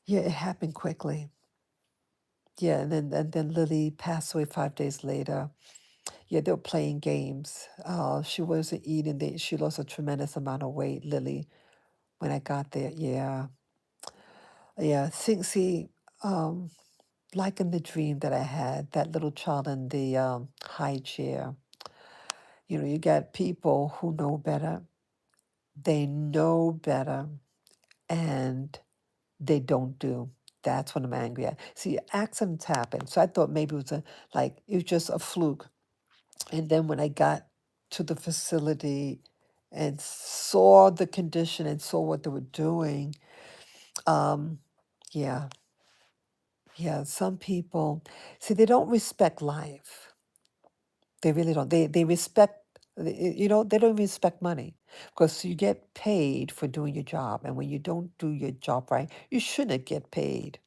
yeah, it happened quickly. Yeah, and then Lily passed away 5 days later. Yeah, they were playing games. She wasn't eating. She lost a tremendous amount of weight, Lily, when I got there. Yeah, yeah. See, um, like in the dream that I had, that little child in the high chair. You got people who know better. They know better, and they don't do. That's what I'm angry at. See, accidents happen. So I thought maybe it was just a fluke. And then when I got to the facility and saw the condition and saw what they were doing, um, yeah, yeah, some people, see, they don't respect life. They really don't. They respect, they don't respect money because you get paid for doing your job. And when you don't do your job right, you shouldn't get paid.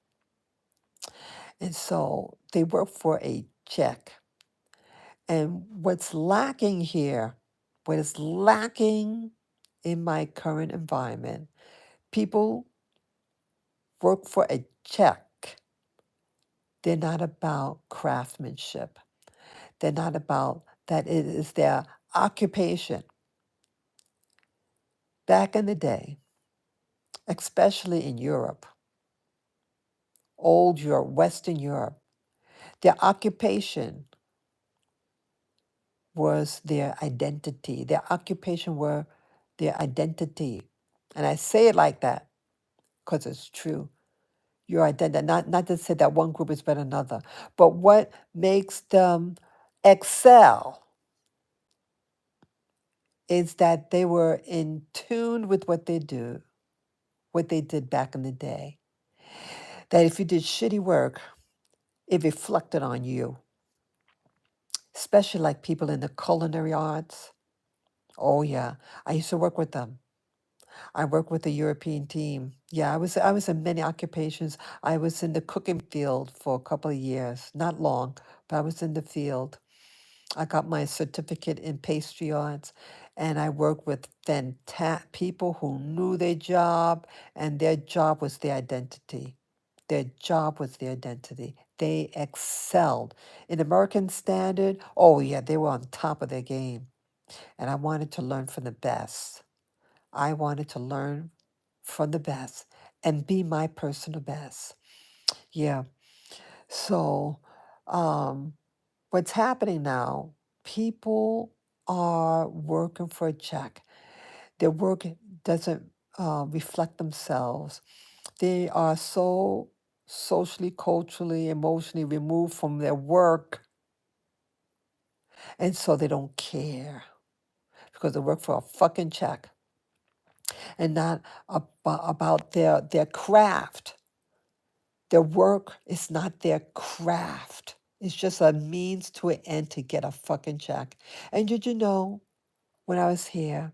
And so they work for a check. And what is lacking in my current environment, people work for a check. They're not about craftsmanship. They're not about that it is their occupation. Back in the day, especially in Europe, old Europe, Western Europe, their occupation was their identity. Their occupation were their identity. And I say it like that because it's true. Your identity, not to say that one group is better than another, but what makes them excel is that they were in tune with what they do, what they did back in the day. That if you did shitty work, it reflected on you, especially like people in the culinary arts. Oh yeah, I used to work with them. I worked with the European team. Yeah, I was in many occupations. I was in the cooking field for a couple of years, not long, but I was in the field. I got my certificate in pastry arts, and I worked with people who knew their job, and their job was their identity. Their job was their identity. They excelled. In American Standard, oh yeah, they were on top of their game. And I wanted to learn from the best. I wanted to learn from the best and be my personal best. Yeah. So, um, what's happening now, people are working for a check. Their work doesn't reflect themselves. They are so socially, culturally, emotionally removed from their work, and so they don't care because they work for a fucking check and not about their craft. Their work is not their craft. It's just a means to an end to get a fucking check. And did you know when I was here,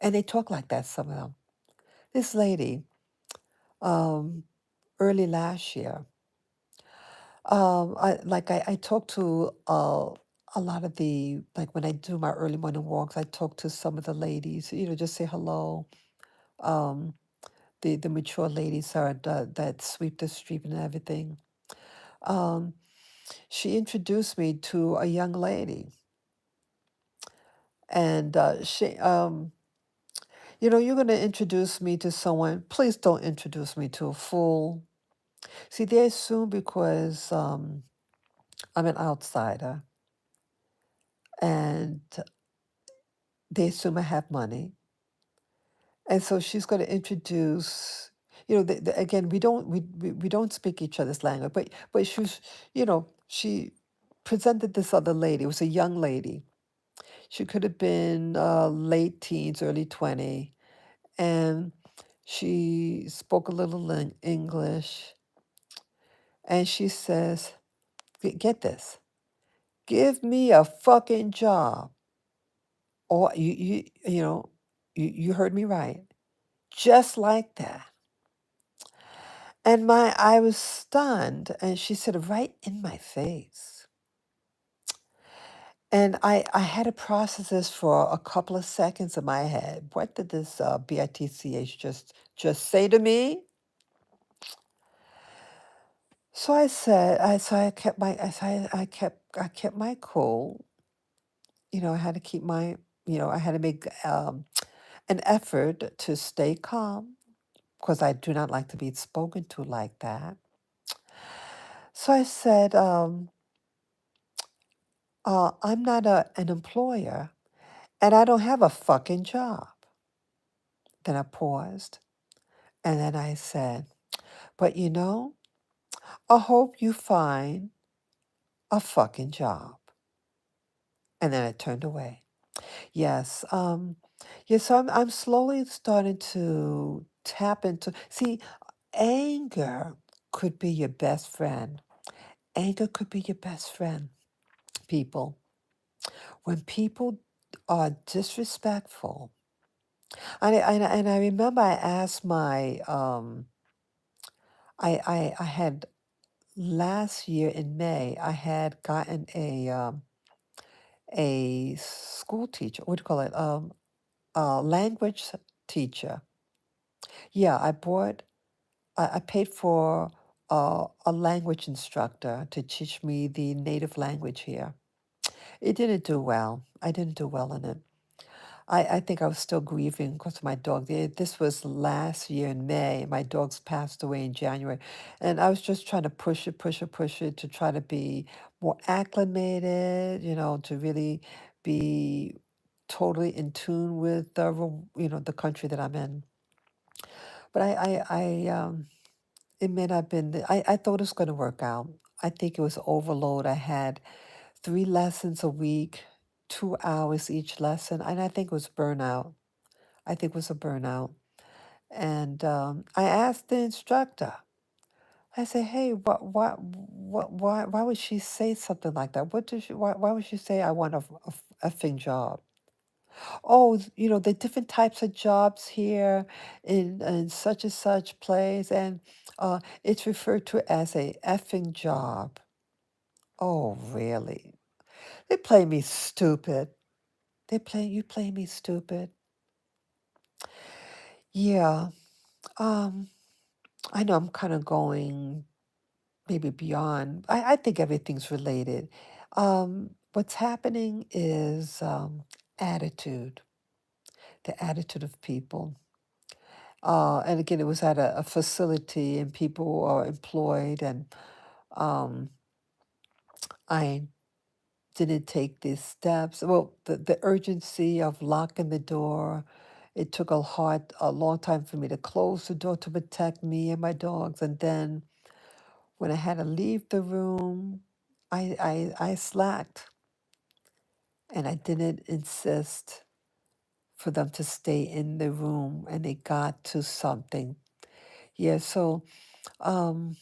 and they talk like that, some of them. This lady, um, early last year, I talked to a lot of like when I do my early morning walks, I talk to some of the ladies, just say hello. Um, the mature ladies are that sweep the street and everything. Um, she introduced me to a young lady, and you're going to introduce me to someone. Please don't introduce me to a fool. See, they assume because I'm an outsider, and they assume I have money. And so she's going to introduce, again, we don't speak each other's language, but she presented this other lady. It was a young lady. She could have been late teens, early 20, and she spoke a little English. And she says, Get this, give me a fucking job." Or you heard me right, just like that. And I was stunned, and she said it right in my face. And I had to process this for a couple of seconds in my head. What did this bitch just say to me? So I kept I kept my cool. I had to keep I had to make an effort to stay calm because I do not like to be spoken to like that. So I said, I'm not an employer, and I don't have a fucking job. Then I paused, and then I said, but I hope you find a fucking job. And then I turned away. Yes, yes. So I'm slowly starting to tap into. See, anger could be your best friend. Anger could be your best friend. People, when people are disrespectful, and I remember I asked my I had last year in May I had gotten a school teacher. What do you call it? A language teacher. Yeah, I paid for a language instructor to teach me the native language here. It didn't do well. I didn't do well in it. I think I was still grieving because my dog. This was last year in May. My dogs passed away in January. And I was just trying to push it to try to be more acclimated, to really be totally in tune with the country that I'm in. But it may not have been, I thought it was going to work out. I think it was overload. I had 3 lessons a week, 2 hours each lesson, and I think it was burnout. I think it was a burnout. And I asked the instructor, I said, hey, why would she say something like that? Why would she say I want a effing job? Oh, the different types of jobs here in such and such place, and it's referred to as a effing job. Oh, really? They play me stupid. You play me stupid. Yeah. Um, I know I'm kind of going maybe beyond. I think everything's related. What's happening is attitude, the attitude of people. And again, it was at a facility, and people are employed, and um, I didn't take these steps. Well, the urgency of locking the door, it took a long time for me to close the door to protect me and my dogs. And then when I had to leave the room, I slacked, and I didn't insist for them to stay in the room, and it got to something. Yeah, so um,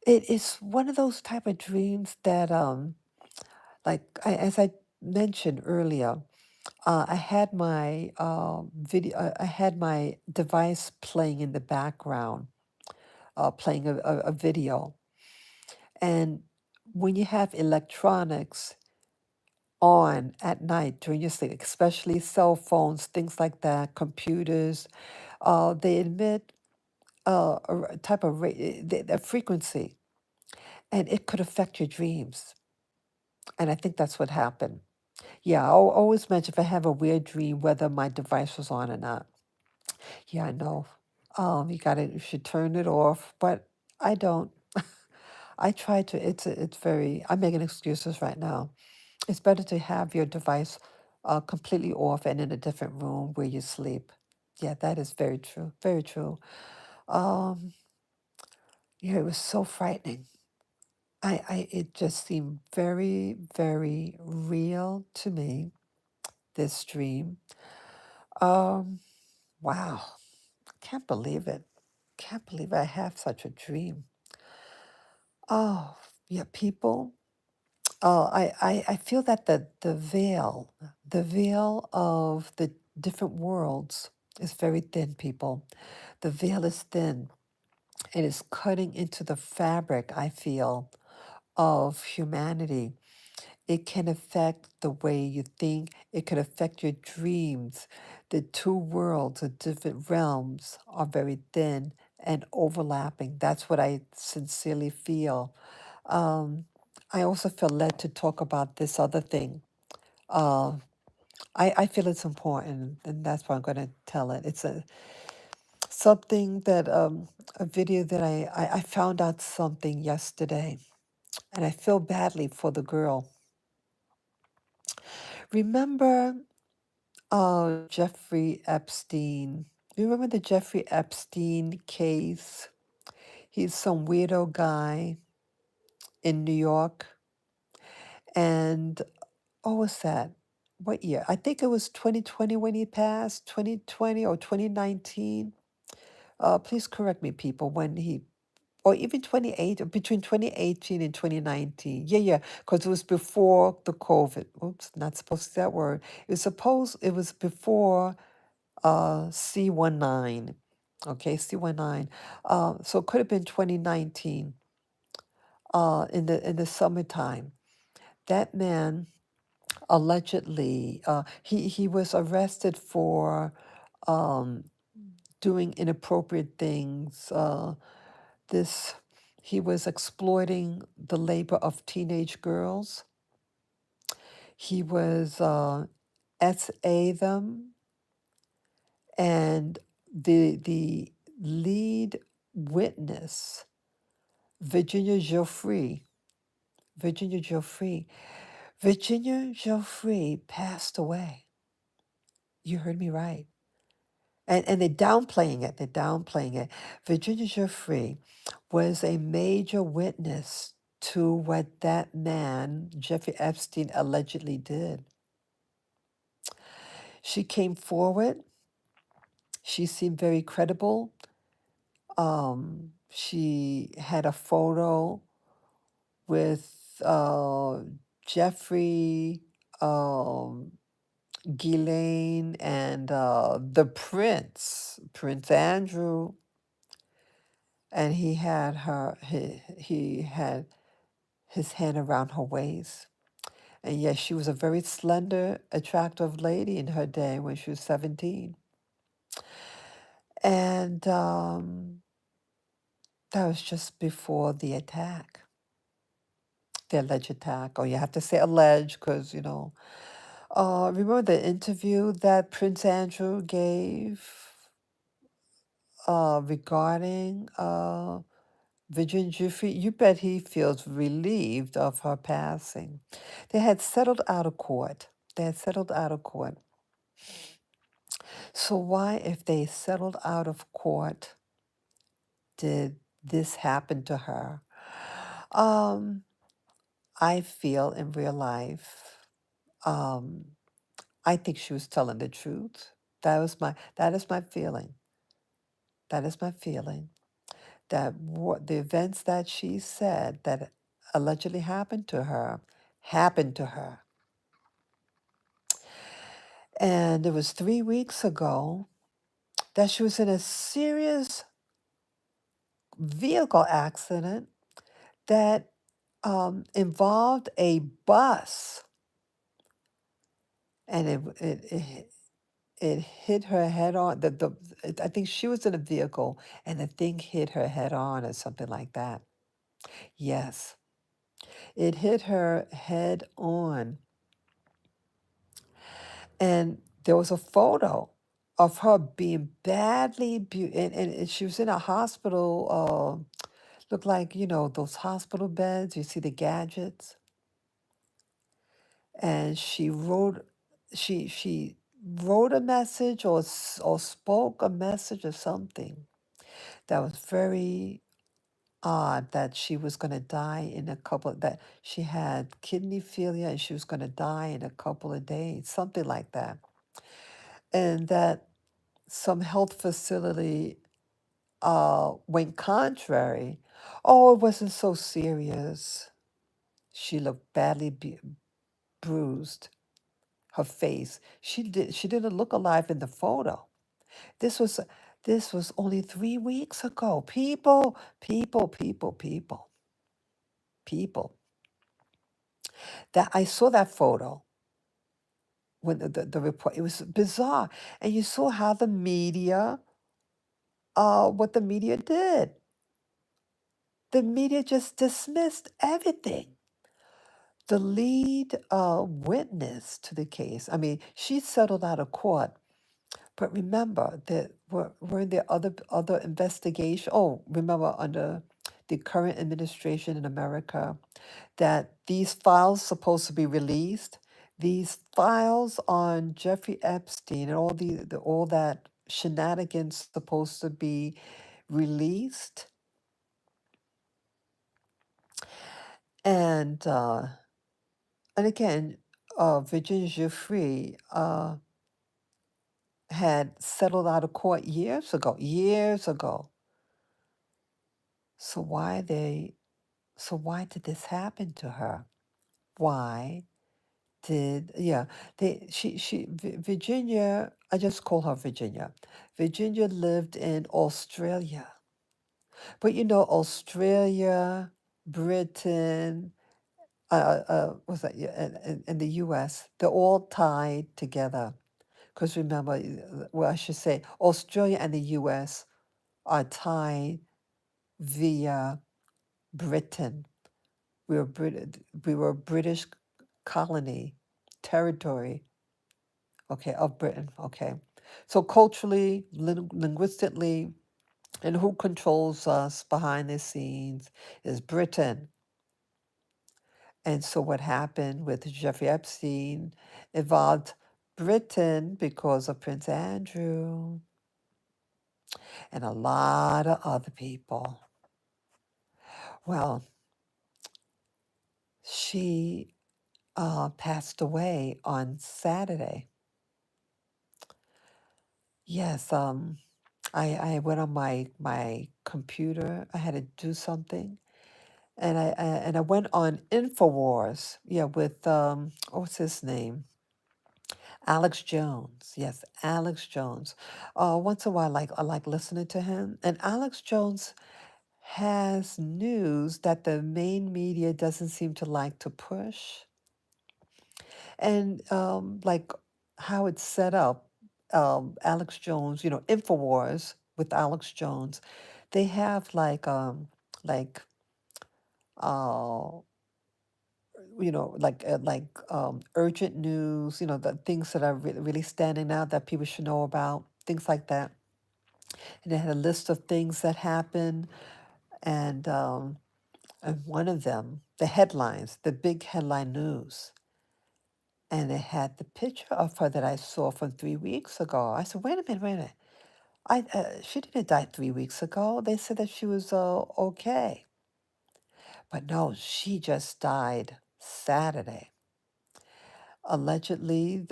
it is one of those type of dreams that, as I mentioned earlier, I had my I had my device playing in the background, playing a video. And when you have electronics on at night during your sleep, especially cell phones, things like that, computers, They emit a type of a frequency, and it could affect your dreams. And I think that's what happened. Yeah, I always mention if I have a weird dream, whether my device was on or not. Yeah, I know. You should turn it off, but I don't. I try to. It's very. I'm making excuses right now. It's better to have your device completely off and in a different room where you sleep. Yeah, that is very true. Very true. Um, yeah, it was so frightening. It just seemed very, very real to me, this dream. Um, wow. Can't believe it. Can't believe I have such a dream. Oh, yeah, people. Oh, I feel that the veil of the different worlds is very thin, people. The veil is thin. It is cutting into the fabric, I feel, of humanity. It can affect the way you think. It can affect your dreams. The two worlds, the different realms, are very thin and overlapping. That's what I sincerely feel. Um, I also feel led to talk about this other thing. Uh, I feel it's important, and that's why I'm going to tell it. It's something that a video that I found out something yesterday, and I feel badly for the girl. Remember Jeffrey Epstein? You remember the Jeffrey Epstein case? He's some weirdo guy in New York. And what was that? What year? I think it was 2020 when he passed, 2020 or 2019. Please correct me, people, when he, or even 28, or between 2018 and 2019. Yeah, yeah, because it was before the COVID. Oops, not supposed to say that word. It was before C19. Okay, C19. So it could have been 2019 in the summertime. That man allegedly he was arrested for um, doing inappropriate things. This He was exploiting the labor of teenage girls. He was SA them, and the lead witness, Virginia Geoffrey, Virginia Geoffrey, Virginia Geoffrey passed away. You heard me right. And they're downplaying it. They're downplaying it. Virginia Giuffre was a major witness to what that man, Jeffrey Epstein, allegedly did. She came forward. She seemed very credible. She had a photo with Jeffrey, um, Ghislaine, and the prince, Prince Andrew. And he had his hand around her waist. And yes, she was a very slender, attractive lady in her day when she was 17. And that was just before the attack, the alleged attack. Or you have to say alleged because, remember the interview that Prince Andrew gave regarding Virginia Giuffre? You bet he feels relieved of her passing. They had settled out of court. They had settled out of court. So why, if they settled out of court, did this happen to her? Um, I feel in real life, um, I think she was telling the truth. That is my feeling. That is my feeling. That what the events that she said that allegedly happened to her. And it was 3 weeks ago that she was in a serious vehicle accident that involved a bus, and it hit her head on. I think she was in a vehicle, and the thing hit her head on, or something like that. Yes, it hit her head on, and there was a photo of her being and she was in a hospital. Looked like, those hospital beds. You see the gadgets, and she wrote a message, or spoke a message or something that was very odd, that she was going to die in a couple, that she had kidney failure and she was going to die in a couple of days, something like that. And that some health facility went contrary. Oh, it wasn't so serious. She looked badly bruised. Her face. She didn't look alive in the photo. This was this was only 3 weeks ago. People. That I saw that photo when the report. It was bizarre, and you saw how the media, what the media did. The media just dismissed everything. The lead witness to the case. I mean, she settled out of court. But remember that weren't there other investigation? Oh, remember, under the current administration in America, that these files supposed to be released. These files on Jeffrey Epstein and all that shenanigans supposed to be released, and again, Virginia Giuffre had settled out of court years ago. Years ago. So why did this happen to her? Why yeah, Virginia, I just call her Virginia. Virginia lived in Australia. But Australia, Britain, what's that? Yeah, and the US, they're all tied together. Because remember, well, I should say, Australia and the US are tied via Britain. We were a British colony, territory, okay, of Britain, okay. So culturally, linguistically, and who controls us behind the scenes is Britain. And so what happened with Jeffrey Epstein involved Britain because of Prince Andrew and a lot of other people. Well, she passed away on Saturday. Yes, I went on my computer. I had to do something, and I went on Infowars. Yeah, with what's his name? Alex Jones. Yes, Alex Jones. Once in a while, I like listening to him. And Alex Jones has news that the main media doesn't seem to like to push, and like how it's set up. Alex Jones, Infowars with Alex Jones, they have like uh urgent news, the things that are really standing out that people should know about, things like that. And they had a list of things that happened, and one of them, the headlines, the big headline news, and it had the picture of her that I saw from 3 weeks ago. I said, wait a minute. She didn't die 3 weeks ago. They said that she was okay. But no, she just died Saturday. Allegedly,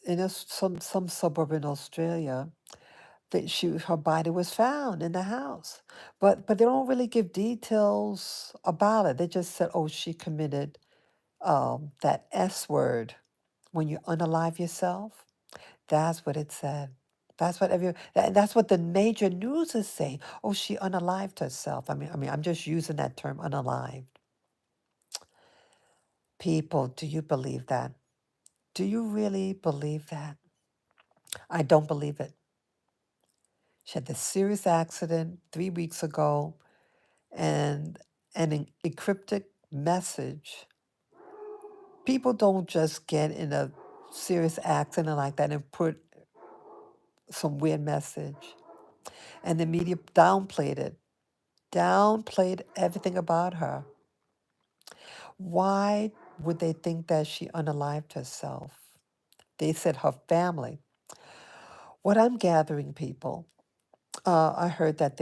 in some suburb in Australia, that her body was found in the house, but they don't really give details about it. They just said, oh, she committed that S word when you unalive yourself. That's what it said. That's what the major news is saying. Oh, she unalived herself. I mean, I'm just using that term, unalived. People, do you believe that? Do you really believe that? I don't believe it. She had this serious accident 3 weeks ago, and an encrypted message. People don't just get in a serious accident like that and put some weird message. And the media downplayed everything about her. Why would they think that she unalived herself? They said her family. What I'm gathering, people, I heard that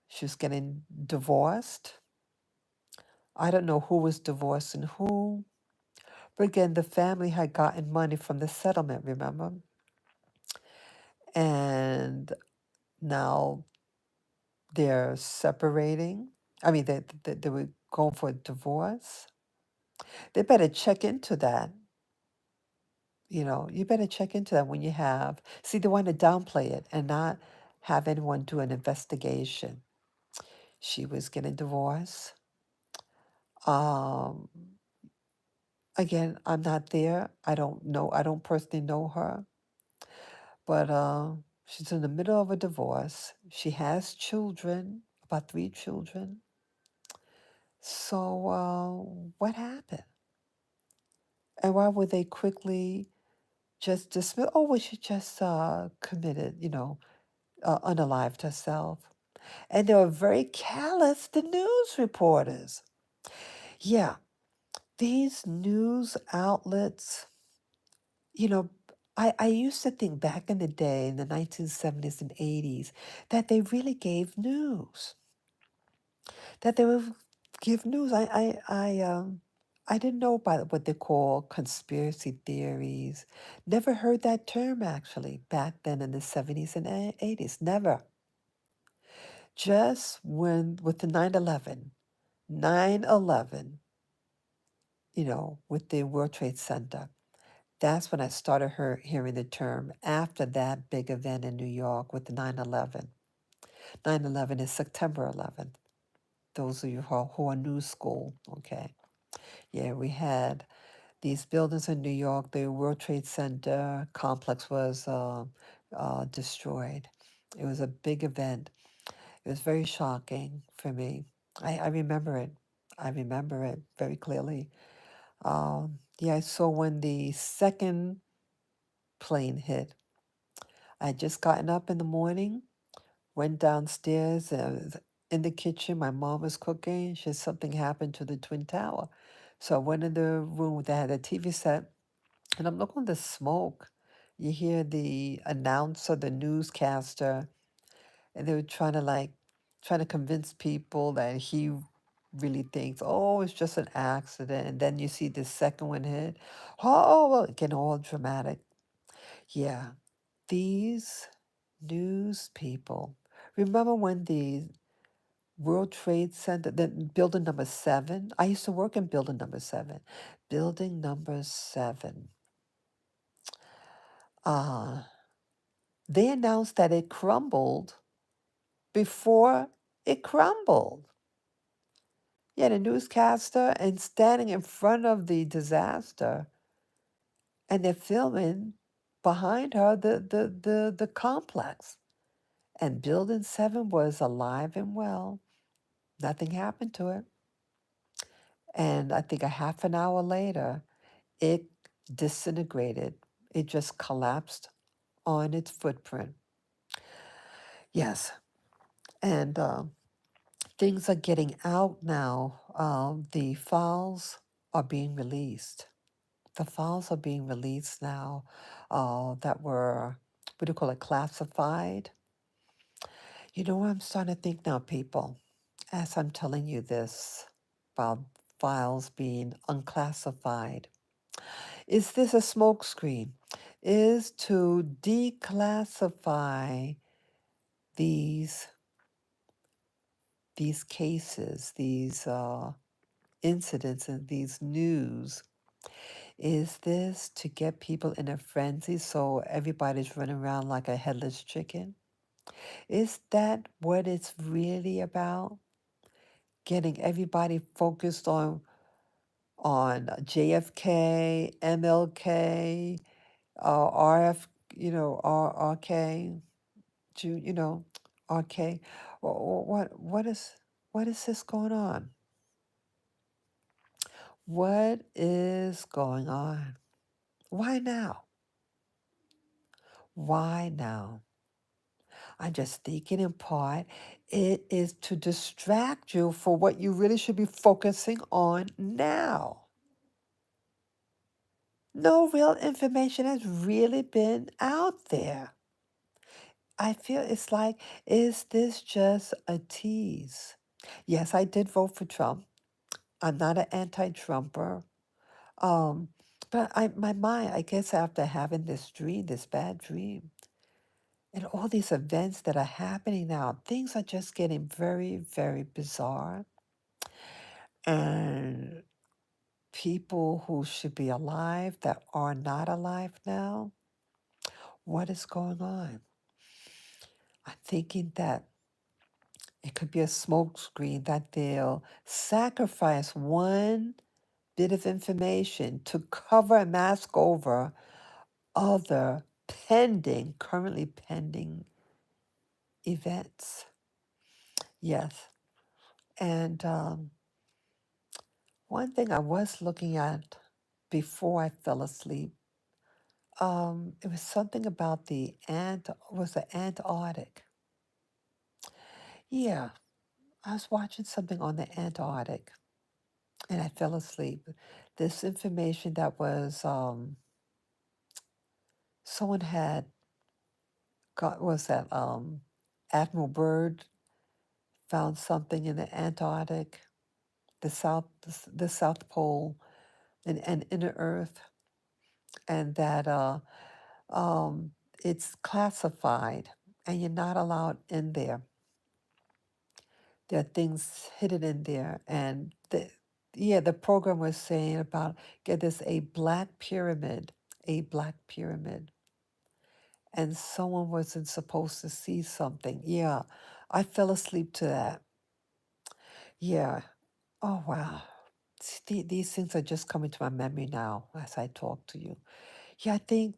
she was getting divorced. I don't know who was divorcing who. But again, the family had gotten money from the settlement, remember? And now they're separating. I mean, they were going for a divorce. They better check into that. You better check into that when you have. See, they want to downplay it and not have anyone do an investigation. She was getting divorced. Um, Again, I'm not there. I don't know. I don't personally know her. But she's in the middle of a divorce. She has children, about 3 children. So what happened? And why would they quickly just dismiss? Oh, well, she just committed, unalived herself. And they were very callous, the news reporters. Yeah, these news outlets, you know, I used to think back in the day, in the 1970s and 80s, that they really gave news. That they would give news. I didn't know about what they call conspiracy theories. Never heard that term actually back then in the 70s and 80s. Never. Just when with the 9/11, with the World Trade Center. That's when I started hearing the term after that big event in New York with the 9/11. 9/11 is September 11th. Those of you who are new school, okay. Yeah, we had these buildings in New York. The World Trade Center complex was destroyed. It was a big event. It was very shocking for me. I remember it. I remember it very clearly. Yeah, I saw when the second plane hit. I had just gotten up in the morning, went downstairs, in the kitchen. My mom was cooking. She said something happened to the Twin Tower. So I went in the room that had a TV set, and I'm looking at the smoke. You hear the announcer, the newscaster, and they were trying to convince people that he really thinks, oh, it's just an accident. And then you see the second one hit. Oh, well, getting all dramatic. Yeah, these news people. Remember when the World Trade Center, the building number 7? I used to work in building number 7. Building number 7. Uh, they announced that it crumbled before it crumbled. Yeah, the newscaster and standing in front of the disaster, and they're filming behind her the complex. And Building 7 was alive and well. Nothing happened to it. And I think a half an hour later, it disintegrated. It just collapsed on its footprint. Yes. And things are getting out now. The files are being released. The files are being released now that were, what do you call it, classified. You know what I'm starting to think now, people, as I'm telling you this about files being unclassified? Is this a smokescreen? Is to declassify these these cases, these incidents, and these news? Is this to get people in a frenzy so everybody's running around like a headless chicken? Is that what it's really about? Getting everybody focused on JFK, MLK, RF, RK, RK. What is this going on? What is going on? Why now? Why now? I'm just thinking in part, it is to distract you for what you really should be focusing on now. No real information has really been out there. I feel it's like, is this just a tease? Yes, I did vote for Trump. I'm not an anti-Trumper. Um, but my mind, I guess after having this dream, this bad dream, and all these events that are happening now, things are just getting very, very bizarre. And people who should be alive that are not alive now, what is going on? I'm thinking that it could be a smokescreen that they'll sacrifice one bit of information to cover and mask over other currently pending events. Yes. And one thing I was looking at before I fell asleep, it was something about was the Antarctic. Yeah, I was watching something on the Antarctic and I fell asleep. This information that was, someone had got, was that Admiral Byrd found something in the Antarctic, the South Pole, and inner Earth, and that um, it's classified and you're not allowed in there. There are things hidden in there, and the program was saying about get this a black pyramid, and someone wasn't supposed to see something. Yeah, I fell asleep to that. Yeah. Oh wow. These things are just coming to my memory now as I talk to you. Yeah, I think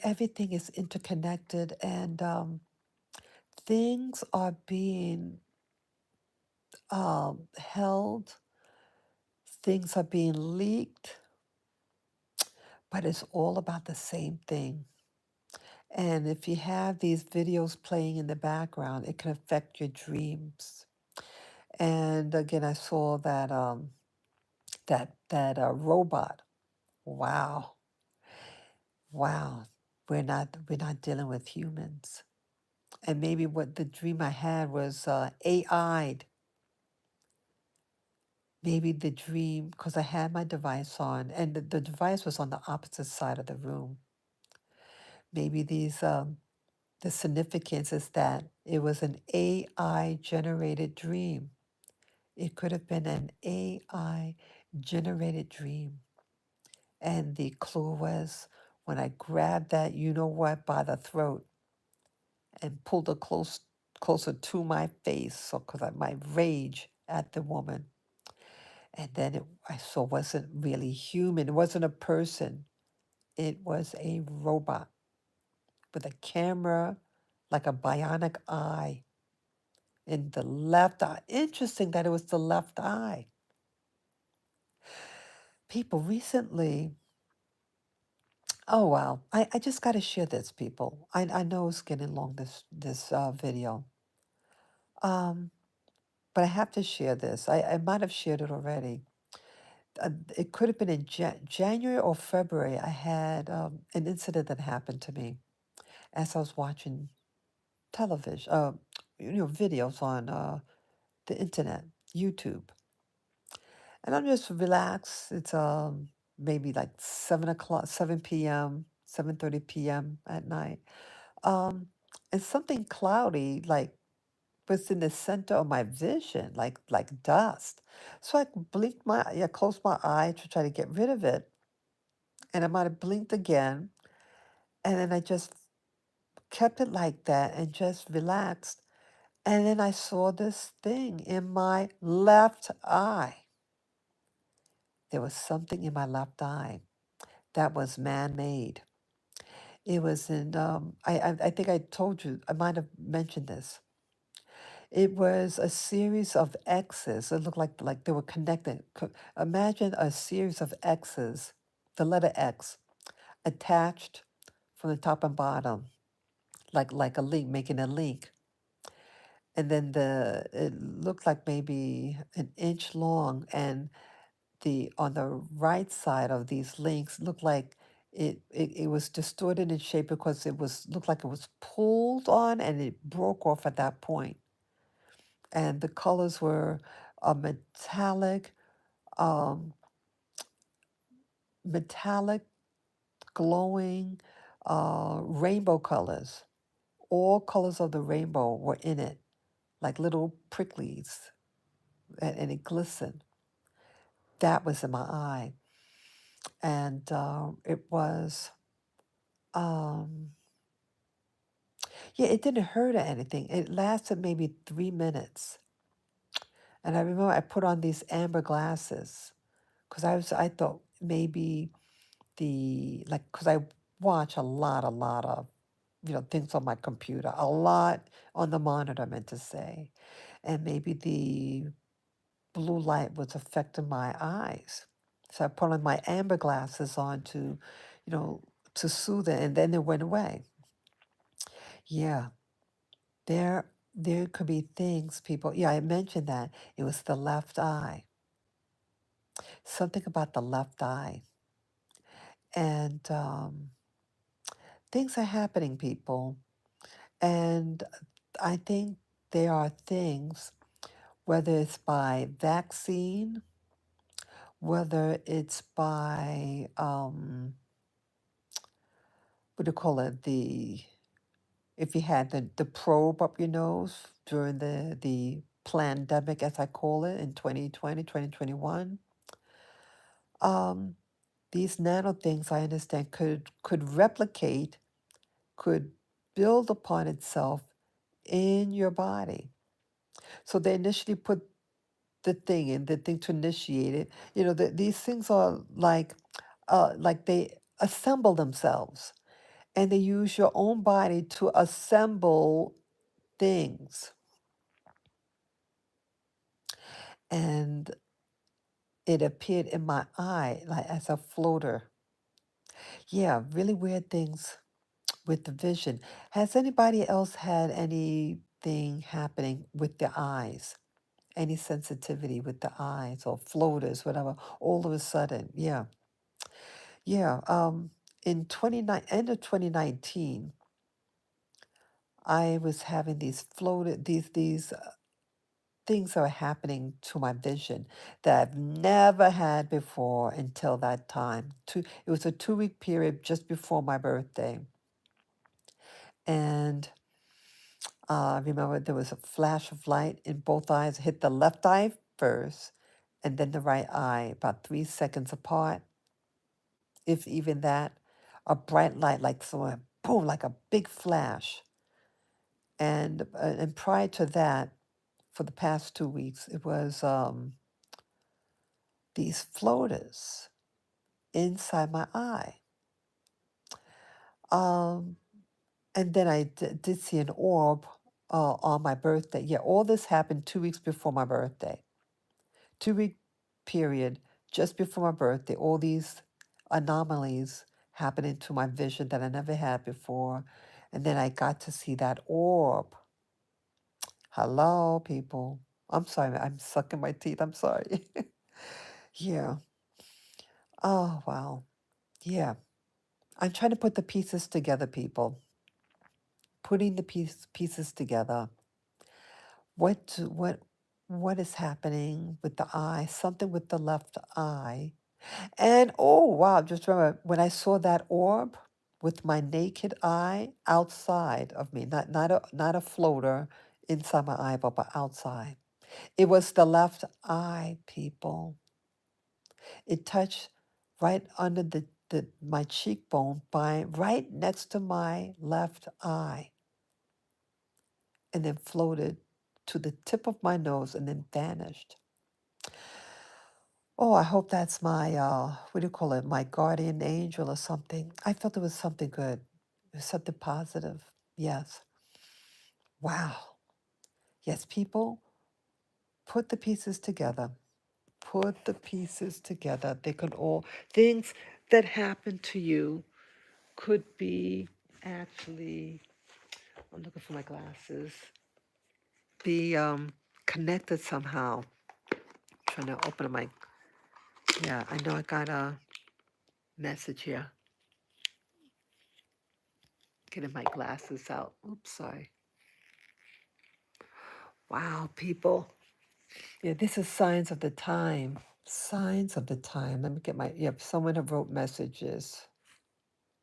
everything is interconnected, and things are being held, things are being leaked, but it's all about the same thing. And if you have these videos playing in the background, it can affect your dreams. And again, I saw that robot. Wow, wow. We're not dealing with humans. And maybe what the dream I had was AI'd. Maybe the dream, because I had my device on, and the device was on the opposite side of the room. Maybe the significance is that it was an AI generated dream. It could have been an AI generated dream. And the clue was when I grabbed that you know what by the throat and pulled it closer to my face, so because my rage at the woman. And then I saw wasn't really human. It wasn't a person. It was a robot with a camera, like a bionic eye in the left eye. Interesting that it was the left eye. People recently, oh wow, I just got to share this, people. I know it's getting long, this video. Um, but I have to share this. I might have shared it already. It could have been in January or February. I had an incident that happened to me as I was watching television, videos on the internet, YouTube. And I'm just relaxed. It's maybe like 7 o'clock, 7 p.m., 7:30 p.m. at night. Um, and something cloudy like was in the center of my vision, like dust. So I closed my eye to try to get rid of it, and I might have blinked again, and then I just kept it like that and just relaxed. And then I saw this thing in my left eye. there was something in my left eye that was man-made. It was in, I think I told you, I might have mentioned this. It was a series of X's. It looked like they were connected. Imagine a series of X's, the letter X, attached from the top and bottom, like a link, making a link. And then it looked like maybe an inch long, and the on the right side of these links looked like it was distorted in shape because it was looked like it was pulled on and it broke off at that point. And the colors were a um, metallic, glowing rainbow colors. All colors of the rainbow were in it, like little pricklies, and it glistened. That was in my eye, and it was. Um, Yeah, it didn't hurt or anything. It lasted maybe 3 minutes. And I remember I put on these amber glasses because I thought maybe because I watch a lot of, things on my computer, a lot on the monitor, I meant to say. And maybe the blue light was affecting my eyes. So I put on my amber glasses on you know, to soothe it, and then it went away. Yeah. There could be things people, yeah, I mentioned that. It was the left eye. Something about the left eye. And things are happening, people. And I think there are things, whether it's by vaccine, whether it's by, what do you call it, if you had the probe up your nose during the pandemic, as I call it, in 2020, 2021. Um, these nano things, I understand, could replicate, could build upon itself in your body. So they initially put the thing to initiate it. These things are like they assemble themselves, and they use your own body to assemble things. And it appeared in my eye like as a floater. Yeah, really weird things with the vision. Has anybody else had anything happening with the eyes? Any sensitivity with the eyes or floaters, whatever, all of a sudden? Yeah. Yeah. In end of 2019, I was having these floated these things that were happening to my vision that I've never had before until that time. It was a 2-week period just before my birthday. And remember, there was a flash of light in both eyes. It hit the left eye first, and then the right eye, about 3 seconds apart, if even that. A bright light, like someone, boom, like a big flash. And prior to that, for the past 2 weeks, it was these floaters inside my eye. Um, and then I did see an orb on my birthday. Yeah, all this happened 2 weeks before my birthday. 2-week period just before my birthday, all these anomalies happening to my vision that I never had before. And then I got to see that orb. Hello, people. I'm sorry, I'm sucking my teeth. I'm sorry. Yeah. Oh, wow. Yeah. I'm trying to put the pieces together, people. Putting the pieces together. What is happening with the eye? Something with the left eye. And oh wow, just remember when I saw that orb with my naked eye outside of me, not a floater inside my eyeball, but outside. It was the left eye, people. It touched right under the my cheekbone by right next to my left eye, and then floated to the tip of my nose and then vanished. Oh, I hope that's my, what do you call it? My guardian angel or something. I felt it was something good. It was something positive. Yes. Wow. Yes, people, put the pieces together. Put the pieces together. They could all, things that happen to you could be actually, I'm looking for my glasses, be connected somehow. Trying to open my, yeah, I know I got a message here. Getting my glasses out. Oops, sorry. Wow, people. Yeah, this is signs of the time. Signs of the time. Let me get my, yep, someone have wrote messages.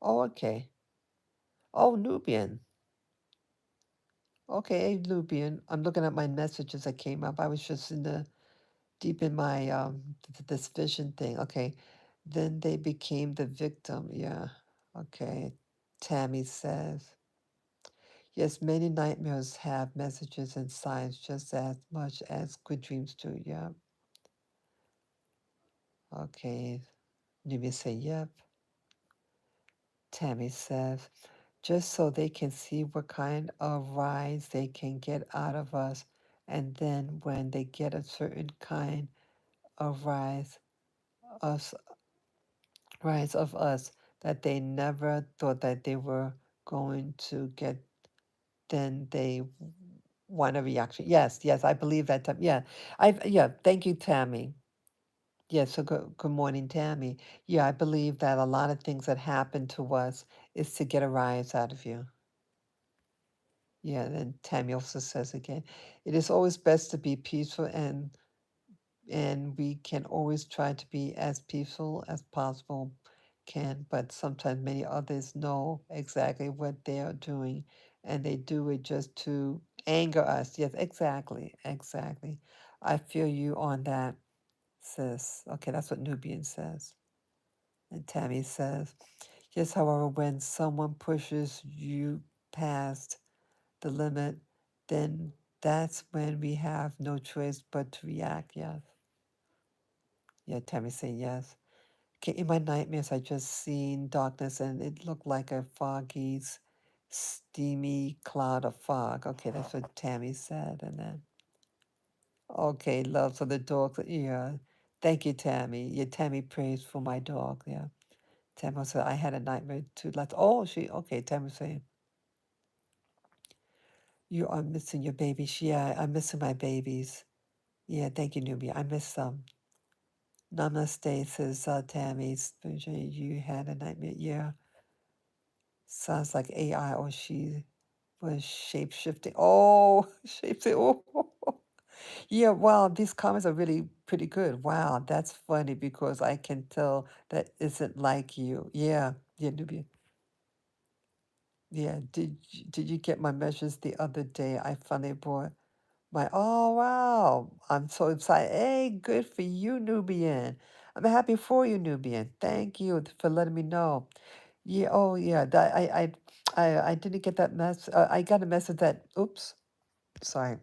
Oh, okay. Oh, Nubian. Okay, Nubian. I'm looking at my messages that came up. I was just in the deep in my this vision thing. Okay. Then they became the victim. Yeah. Okay. Tammy says, yes, many nightmares have messages and signs just as much as good dreams do. Yeah. Okay. Nubia say, yep. Tammy says, just so they can see what kind of rise they can get out of us. And then when they get a certain kind of us, rise of us that they never thought that they were going to get, then they want a reaction. Yes, yes, I believe that. Yeah, yeah. Thank you, Tammy. Yes, so good morning, Tammy. Yeah, I believe that a lot of things that happen to us is to get a rise out of you. Yeah, and Tammy also says again, it is always best to be peaceful, and we can always try to be as peaceful as possible can, but sometimes many others know exactly what they are doing, and they do it just to anger us. Yes, exactly, exactly. I feel you on that, sis. Okay, that's what Nubian says. And Tammy says, yes, however, when someone pushes you past the limit, then that's when we have no choice but to react. Yes. Yeah, Tammy saying yes. Okay, in my nightmares, I just seen darkness and it looked like a foggy, steamy cloud of fog. Okay, that's what Tammy said. And then, okay, love for the dog. Yeah. Thank you, Tammy. Yeah, Tammy prays for my dog. Yeah. Tammy said, I had a nightmare too. Like, oh, okay, Tammy saying, you are missing your babies. Yeah, I'm missing my babies. Yeah, thank you, Nubia. I miss them. Namaste, says Tammy. You had a nightmare. Yeah. Sounds like AI or she was shape shifting. Oh, shapeshifting. Oh, yeah. Wow, these comments are really pretty good. Wow, that's funny because I can tell that isn't like you. Yeah, yeah, Nubia. Yeah. Did you get my measures the other day? I finally bought my. Oh wow, I'm so excited. Hey, good for you, Nubian. I'm happy for you, Nubian. Thank you for letting me know. Yeah. Oh, yeah. That I didn't get that mess. I got a message that. Oops. Sorry.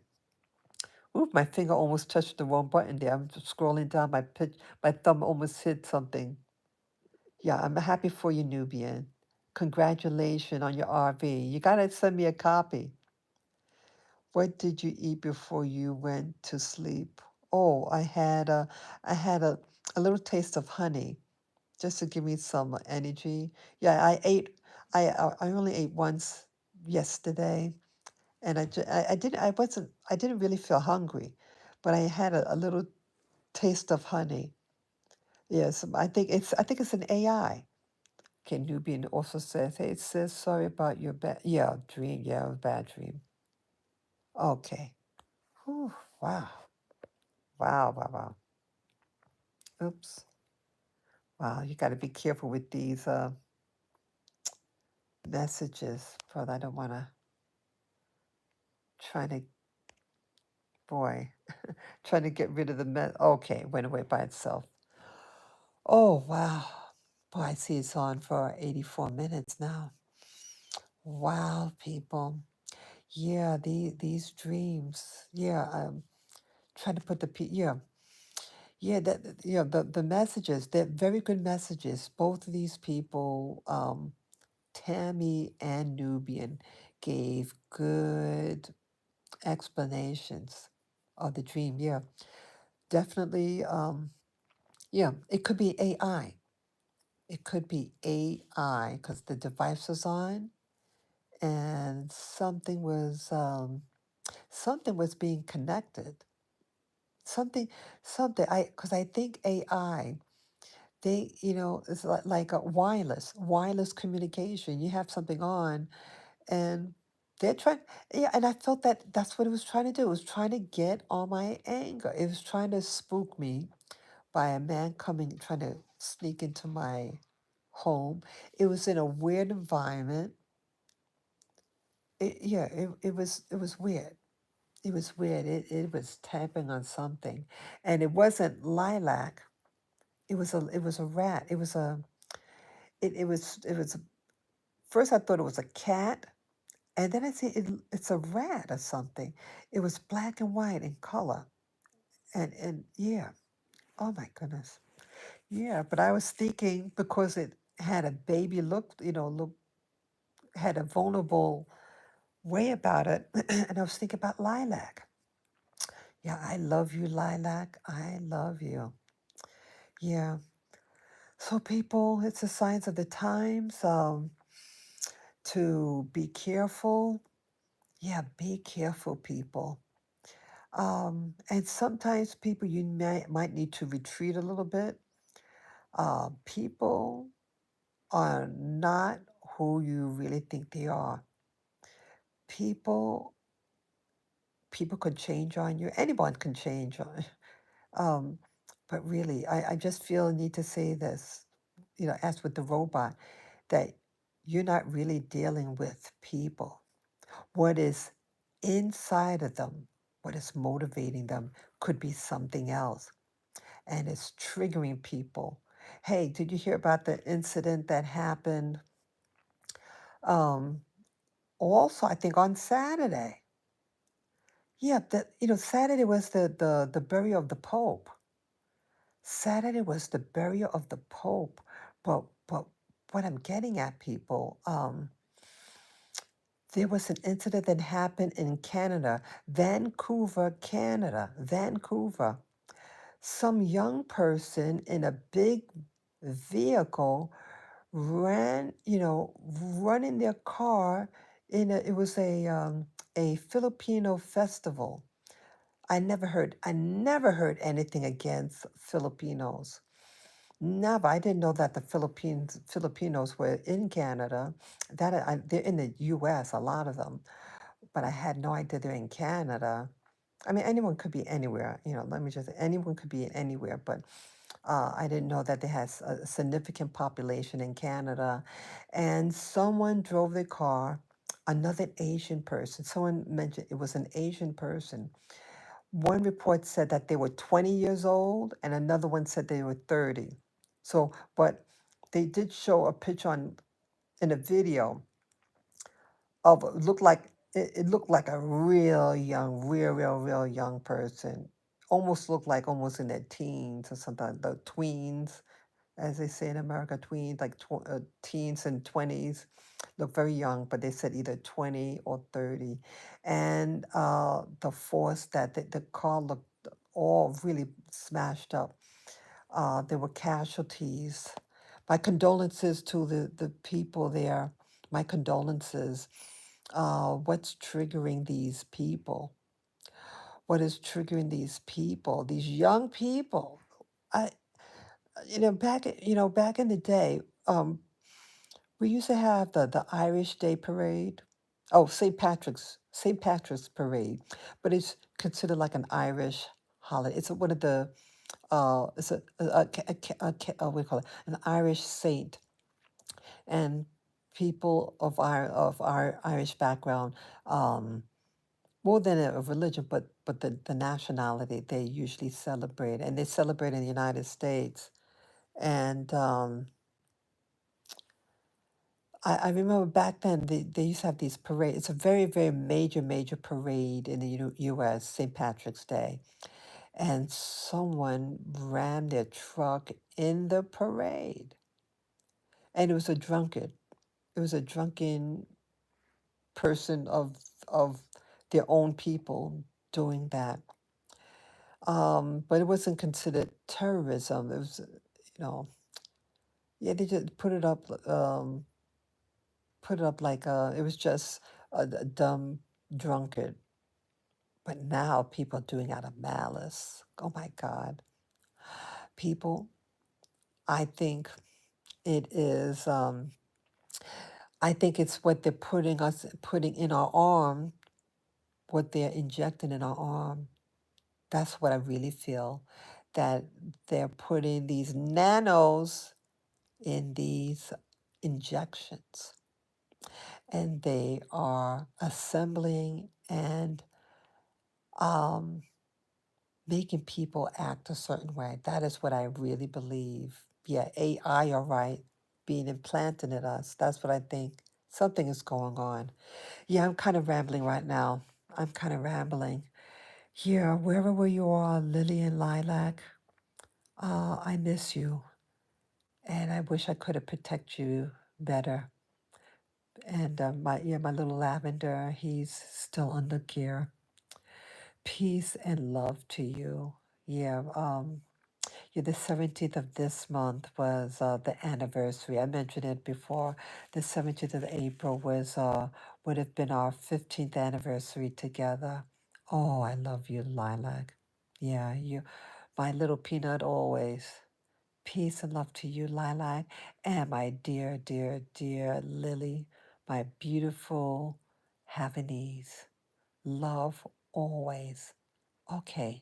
Oop, my finger almost touched the wrong button there. I'm just scrolling down. My thumb almost hit something. Yeah. I'm happy for you, Nubian. Congratulations on your RV. You gotta send me a copy. What did you eat before you went to sleep? Oh, I had a little taste of honey just to give me some energy. Yeah, I ate. I only ate once yesterday, and I didn't really feel hungry, but I had a little taste of honey. Yes, I think it's an AI. Okay, Nubian also says, hey, it says sorry about your bad, yeah, dream. Yeah, it was a bad dream. Okay. Whew, wow. Wow, wow, wow. Oops. Wow, you got to be careful with these messages, brother. I don't want to try to, boy, trying to get rid of the mess. Okay, went away by itself. Oh, wow. Boy, I see it's on for 84 minutes now. Wow, people. Yeah, these dreams. Yeah, I'm trying to put yeah. Yeah, the messages, they're very good messages. Both of these people, Tammy and Nubian, gave good explanations of the dream. Yeah, definitely. Yeah, it could be AI. It could be AI because the device was on and something was being connected. Something, something. Because I think AI, it's like a wireless communication. You have something on, and they're trying. Yeah, and I felt that that's what it was trying to do. It was trying to get on my anger. It was trying to spook me by a man coming, trying to sneak into my home. It was in a weird environment. It was weird. It was weird. It was tapping on something, and it wasn't lilac. It was a rat. It was first I thought it was a cat, and then I see it's a rat or something. It was black and white in color, and yeah. Oh my goodness. Yeah, but I was thinking because it had a baby look had a vulnerable way about it, and I was thinking about lilac. Yeah, I love you, lilac. I love you. Yeah. So people, it's the signs of the times. To be careful. Yeah, be careful, people. And sometimes people you might need to retreat a little bit. People are not who you really think they are. People people could change on you. Anyone can change on. Um, but really, I just feel a need to say this. As with the robot, that you're not really dealing with people. What is inside of them, what is motivating them, could be something else, and it's triggering people. Hey, did you hear about the incident that happened? Um, Also, I think on Saturday. Yeah, Saturday was the burial of the Pope. Saturday was the burial of the Pope. But what I'm getting at, people, there was an incident that happened in Canada, Vancouver, Canada, Vancouver. Some young person in a big vehicle running their car it was a Filipino festival. I never heard anything against Filipinos. Never. I didn't know that the Filipinos were in Canada. They're in the U.S. A lot of them, but I had no idea they're in Canada. I mean, anyone could be anywhere. Let me just say, anyone could be anywhere, but I didn't know that they had a significant population in Canada. And someone drove their car. Another Asian person. Someone mentioned it was an Asian person. One report said that they were 20 years old, and another one said they were 30. So, but they did show a picture in a video of it looked like a real young, real young person. Almost looked like almost in their teens or something, the tweens, as they say in America, tweens, like teens and 20s, look very young, but they said either 20 or 30. And the force that the car looked all really smashed up. There were casualties. My condolences to the people there. My condolences. What's triggering these people? What is triggering these people? These young people. I, back in the day, we used to have the Irish Day Parade. Oh, St. Patrick's Parade, but it's considered like an Irish holiday. It's one of the it's what do you call it? An Irish saint, and people of our Irish background, um, more than a religion, but the nationality they usually celebrate, and they celebrate in the United States. And I remember back then they used to have these parades. It's a very, very major parade in the U.S., St. Patrick's Day. and someone rammed their truck in the parade. And it was a drunkard. It was a drunken person of their own people doing that. But it wasn't considered terrorism. It was, yeah, they just put it up like it was just a dumb drunkard. But now people are doing out of malice. Oh my God. People, I think it is, I think it's what they're putting in our arm, what they're injecting in our arm. That's what I really feel, that they're putting these nanos in these injections, and they are assembling and um, making people act a certain way. That is what I really believe. Yeah, AI, you're right, being implanted in us. That's what I think. Something is going on. Yeah, I'm kind of rambling right now. I'm kind of rambling. Yeah, wherever you are, Lily and Lilac, I miss you. And I wish I could have protected you better. And my little lavender, he's still under care. Peace and love to you. Yeah, yeah, the 17th of this month was the anniversary. I mentioned it before. The 17th of April was would have been our 15th anniversary together. Oh, I love you, Lilac. Yeah, you, my little peanut always. Peace and love to you, Lilac, and my dear, dear, dear Lily, my beautiful Havanese. Love always. Okay,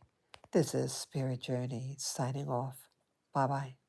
this is Spirit Journey signing off. Bye bye.